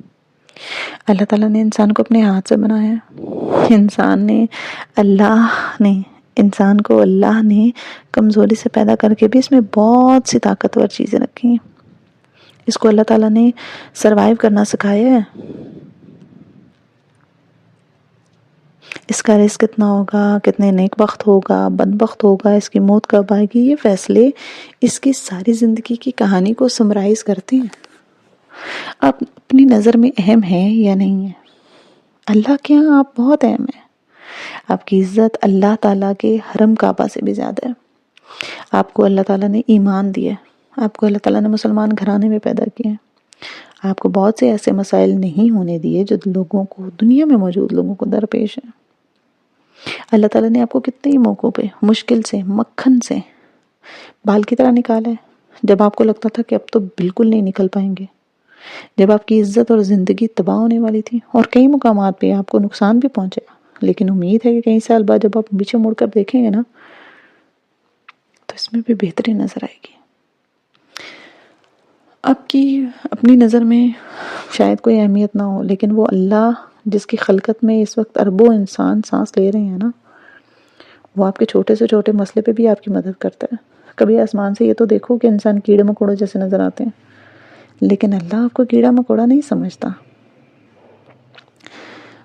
اللہ تعالیٰ نے انسان کو اپنے ہاتھ سے بنایا ہے۔ انسان کو اللہ نے کمزوری سے پیدا کر کے بھی اس میں بہت سی طاقتور چیزیں رکھی ہیں۔ اس کو اللہ تعالیٰ نے سروائیو کرنا سکھایا ہے۔ اس کا رزق کتنا ہوگا، کتنے نیک بخت ہوگا، بدبخت ہوگا، اس کی موت کب آئے گی، یہ فیصلے اس کی ساری زندگی کی کہانی کو سمرائز کرتے ہیں۔ آپ اپنی نظر میں اہم ہیں یا نہیں ہیں؟ اللہ کے ہاں آپ بہت اہم ہیں۔ آپ کی عزت اللہ تعالیٰ کے حرم کعبہ سے بھی زیادہ ہے۔ آپ کو اللہ تعالیٰ نے ایمان دیا ہے، آپ کو اللہ تعالیٰ نے مسلمان گھرانے میں پیدا کیا ہے۔ آپ کو بہت سے ایسے مسائل نہیں ہونے دیے جو لوگوں کو، دنیا میں موجود لوگوں کو درپیش ہیں۔ اللہ تعالیٰ نے آپ کو کتنے ہی موقعوں پہ مشکل سے، مکھن سے بال کی طرح نکالا ہے، جب آپ کو لگتا تھا کہ اب تو بالکل نہیں نکل پائیں گے، جب آپ کی عزت اور زندگی تباہ ہونے والی تھی، اور کئی مقامات پہ آپ کو نقصان بھی پہنچے، لیکن امید ہے کہ کئی سال بعد جب آپ پیچھے مڑ کر دیکھیں گے نا، تو اس میں بھی بہتری نظر آئے گی۔ آپ کی اپنی نظر میں شاید کوئی اہمیت نہ ہو، لیکن وہ اللہ جس کی خلقت میں اس وقت اربوں انسان سانس لے رہے ہیں نا، وہ آپ کے چھوٹے سے چھوٹے مسئلے پہ بھی آپ کی مدد کرتا ہے۔ کبھی آسمان سے یہ تو دیکھو کہ انسان کیڑے مکوڑے جیسے نظر آتے ہیں، لیکن اللہ آپ کو کیڑا مکوڑا نہیں سمجھتا،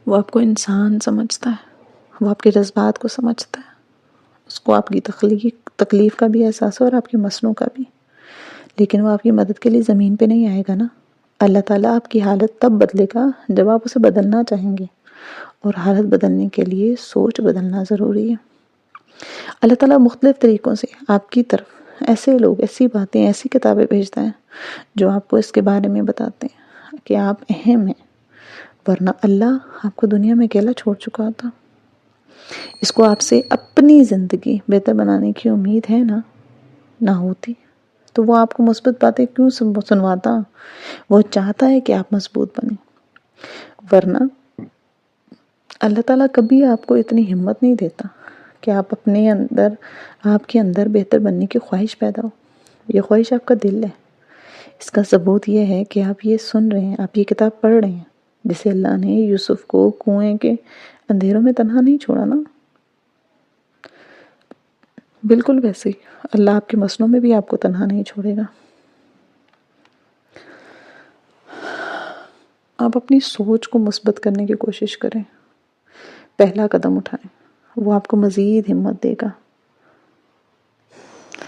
وہ آپ کو انسان سمجھتا ہے، وہ آپ کے جذبات کو سمجھتا ہے، اس کو آپ کی تکلیف کا بھی احساس ہے اور آپ کے مسلوں کا بھی، لیکن وہ آپ کی مدد کے لیے زمین پہ نہیں آئے گا نا۔ اللہ تعالیٰ آپ کی حالت تب بدلے گا جب آپ اسے بدلنا چاہیں گے، اور حالت بدلنے کے لیے سوچ بدلنا ضروری ہے۔ اللہ تعالیٰ مختلف طریقوں سے آپ کی طرف ایسے لوگ، ایسی باتیں، ایسی کتابیں بھیجتا ہے جو آپ کو اس کے بارے میں بتاتے ہیں کہ آپ اہم ہیں، ورنہ اللہ آپ کو دنیا میں اکیلا چھوڑ چکا تھا۔ اس کو آپ سے اپنی زندگی بہتر بنانے کی امید ہے نا، نہ ہوتی تو وہ آپ کو مثبت باتیں کیوں سنواتا؟ وہ چاہتا ہے کہ آپ مضبوط بنیں، ورنہ اللہ تعالیٰ کبھی آپ کو اتنی ہمت نہیں دیتا کہ آپ کے اندر بہتر بننے کی خواہش پیدا ہو۔ یہ خواہش آپ کا دل ہے۔ اس کا ثبوت یہ ہے کہ آپ یہ سن رہے ہیں، آپ یہ کتاب پڑھ رہے ہیں، جسے اللہ نے یوسف کو کنویں کے اندھیروں میں تنہا نہیں چھوڑا نا۔ بالکل ویسے ہی اللہ آپ کے مسلوں میں بھی آپ کو تنہا نہیں چھوڑے گا۔ آپ اپنی سوچ کو مثبت کرنے کی کوشش کریں، پہلا قدم اٹھائیں، وہ آپ کو مزید ہمت دے گا،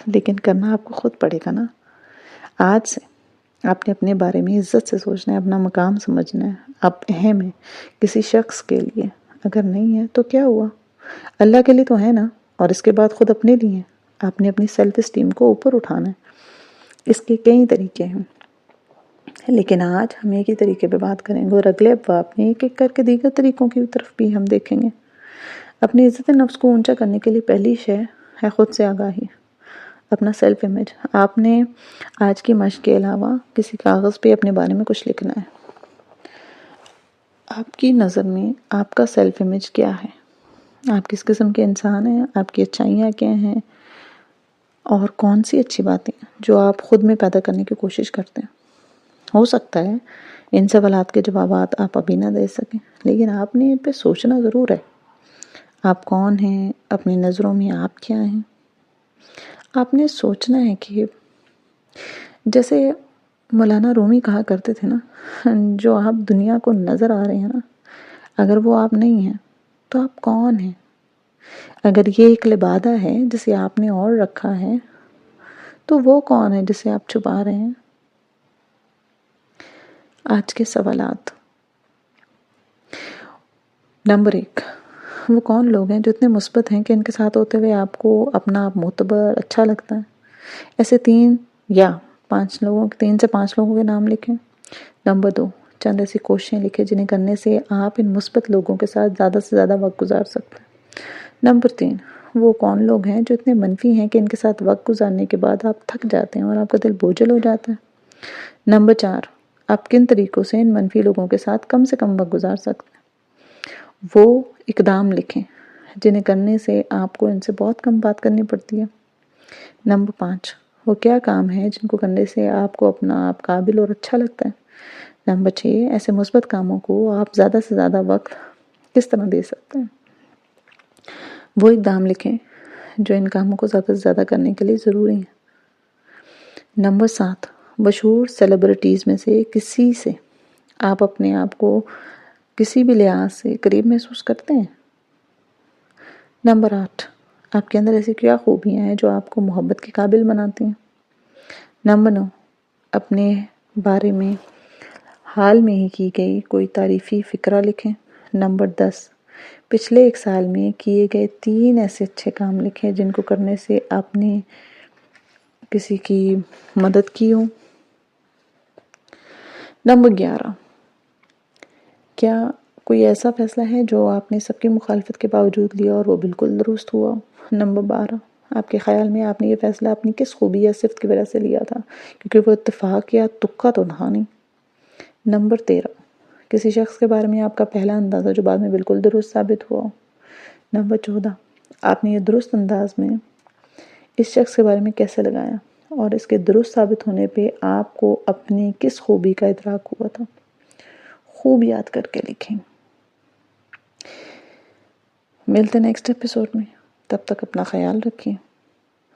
لیکن کرنا آپ کو خود پڑے گا نا۔ آج سے آپ نے اپنے بارے میں عزت سے سوچنا ہے، اپنا مقام سمجھنا ہے، آپ اہم ہیں کسی شخص کے لیے، اگر نہیں ہے تو کیا ہوا، اللہ کے لیے تو ہے نا، اور اس کے بعد خود اپنے لیے ہیں۔ آپ نے اپنی سیلف اسٹیم کو اوپر اٹھانا ہے۔ اس کے کئی طریقے ہیں، لیکن آج ہم ایک ہی طریقے پہ بات کریں گے، اور اگلے ابواب میں ایک ایک کر کے دیگر طریقوں کی طرف بھی ہم دیکھیں گے۔ اپنی عزت نفس کو اونچا کرنے کے لیے پہلی شے ہے خود سے آگاہی، اپنا سیلف امیج۔ آپ نے آج کی مشق کے علاوہ کسی کاغذ پہ اپنے بارے میں کچھ لکھنا ہے۔ آپ کی نظر میں آپ کا سیلف امیج کیا ہے؟ آپ کس قسم کے انسان ہیں؟ آپ کی اچھائیاں کیا ہیں؟ اور کون سی اچھی باتیں جو آپ خود میں پیدا کرنے کی کوشش کرتے ہیں؟ ہو سکتا ہے ان سوالات کے جوابات آپ ابھی نہ دے سکیں، لیکن آپ نے ان پہ سوچنا ضرور ہے۔ آپ کون ہیں؟ اپنی نظروں میں آپ کیا ہیں؟ آپ نے سوچنا ہے کہ جیسے مولانا رومی کہا کرتے تھے نا، جو آپ دنیا کو نظر آ رہے ہیں نا، اگر وہ آپ نہیں ہیں تو آپ کون ہیں؟ اگر یہ ایک لبادہ ہے جسے آپ نے اور رکھا ہے تو وہ کون ہے جسے آپ چھپا رہے ہیں؟ آج کے سوالات۔ نمبر 1، وہ کون لوگ ہیں جو اتنے مثبت ہیں کہ ان کے ساتھ ہوتے ہوئے آپ کو اپنا آپ معتبر اچھا لگتا ہے؟ ایسے 3 سے 5 لوگوں کے نام لکھیں۔ نمبر 2، چند ایسی کوششیں لکھیں جنہیں کرنے سے آپ ان مثبت لوگوں کے ساتھ زیادہ سے زیادہ وقت گزار سکتے ہیں۔ نمبر 3، وہ کون لوگ ہیں جو اتنے منفی ہیں کہ ان کے ساتھ وقت گزارنے کے بعد آپ تھک جاتے ہیں اور آپ کا دل بوجھل ہو جاتا ہے۔ نمبر 4، آپ کن طریقوں سے ان منفی لوگوں کے ساتھ کم سے کم وقت گزار سکتے ہیں؟ وہ اقدام لکھیں جنہیں کرنے سے آپ کو ان سے بہت کم بات کرنی پڑتی ہے۔ نمبر 5، وہ کیا کام ہے جن کو کرنے سے آپ کو اپنا آپ قابل اور اچھا لگتا ہے؟ نمبر 6، ایسے مثبت کاموں کو آپ زیادہ سے زیادہ وقت کس طرح دے سکتے ہیں؟ وہ اقدام لکھیں جو ان کاموں کو زیادہ سے زیادہ کرنے کے لیے ضروری ہیں۔ نمبر 7، مشہور سیلیبریٹیز میں سے کسی سے آپ اپنے آپ کو کسی بھی لحاظ سے قریب محسوس کرتے ہیں؟ نمبر 8، آپ کے اندر ایسی کیا خوبیاں ہیں جو آپ کو محبت کے قابل بناتی ہیں؟ نمبر 9، اپنے بارے میں حال میں ہی کی گئی کوئی تعریفی فکرہ لکھیں۔ نمبر 10، پچھلے 1 سال میں کیے گئے 3 ایسے اچھے کام لکھیں جن کو کرنے سے آپ نے کسی کی مدد کی ہو۔ نمبر 11، کیا کوئی ایسا فیصلہ ہے جو آپ نے سب کی مخالفت کے باوجود لیا اور وہ بالکل درست ہوا؟ نمبر 12، آپ کے خیال میں آپ نے یہ فیصلہ اپنی کس خوبی یا صفت کی وجہ سے لیا تھا، کیونکہ وہ اتفاق یا تکا تو تھا نہیں؟ نمبر 13، کسی شخص کے بارے میں آپ کا پہلا اندازہ جو بعد میں بالکل درست ثابت ہوا ہو۔ نمبر 14، آپ نے یہ درست انداز میں اس شخص کے بارے میں کیسے لگایا اور اس کے درست ثابت ہونے پہ آپ کو اپنی کس خوبی کا ادراک ہوا تھا؟ خوب یاد کر کے لکھیں۔ ملتے نیکسٹ ایپیسوڈ میں، تب تک اپنا خیال رکھیں۔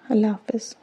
اللہ حافظ۔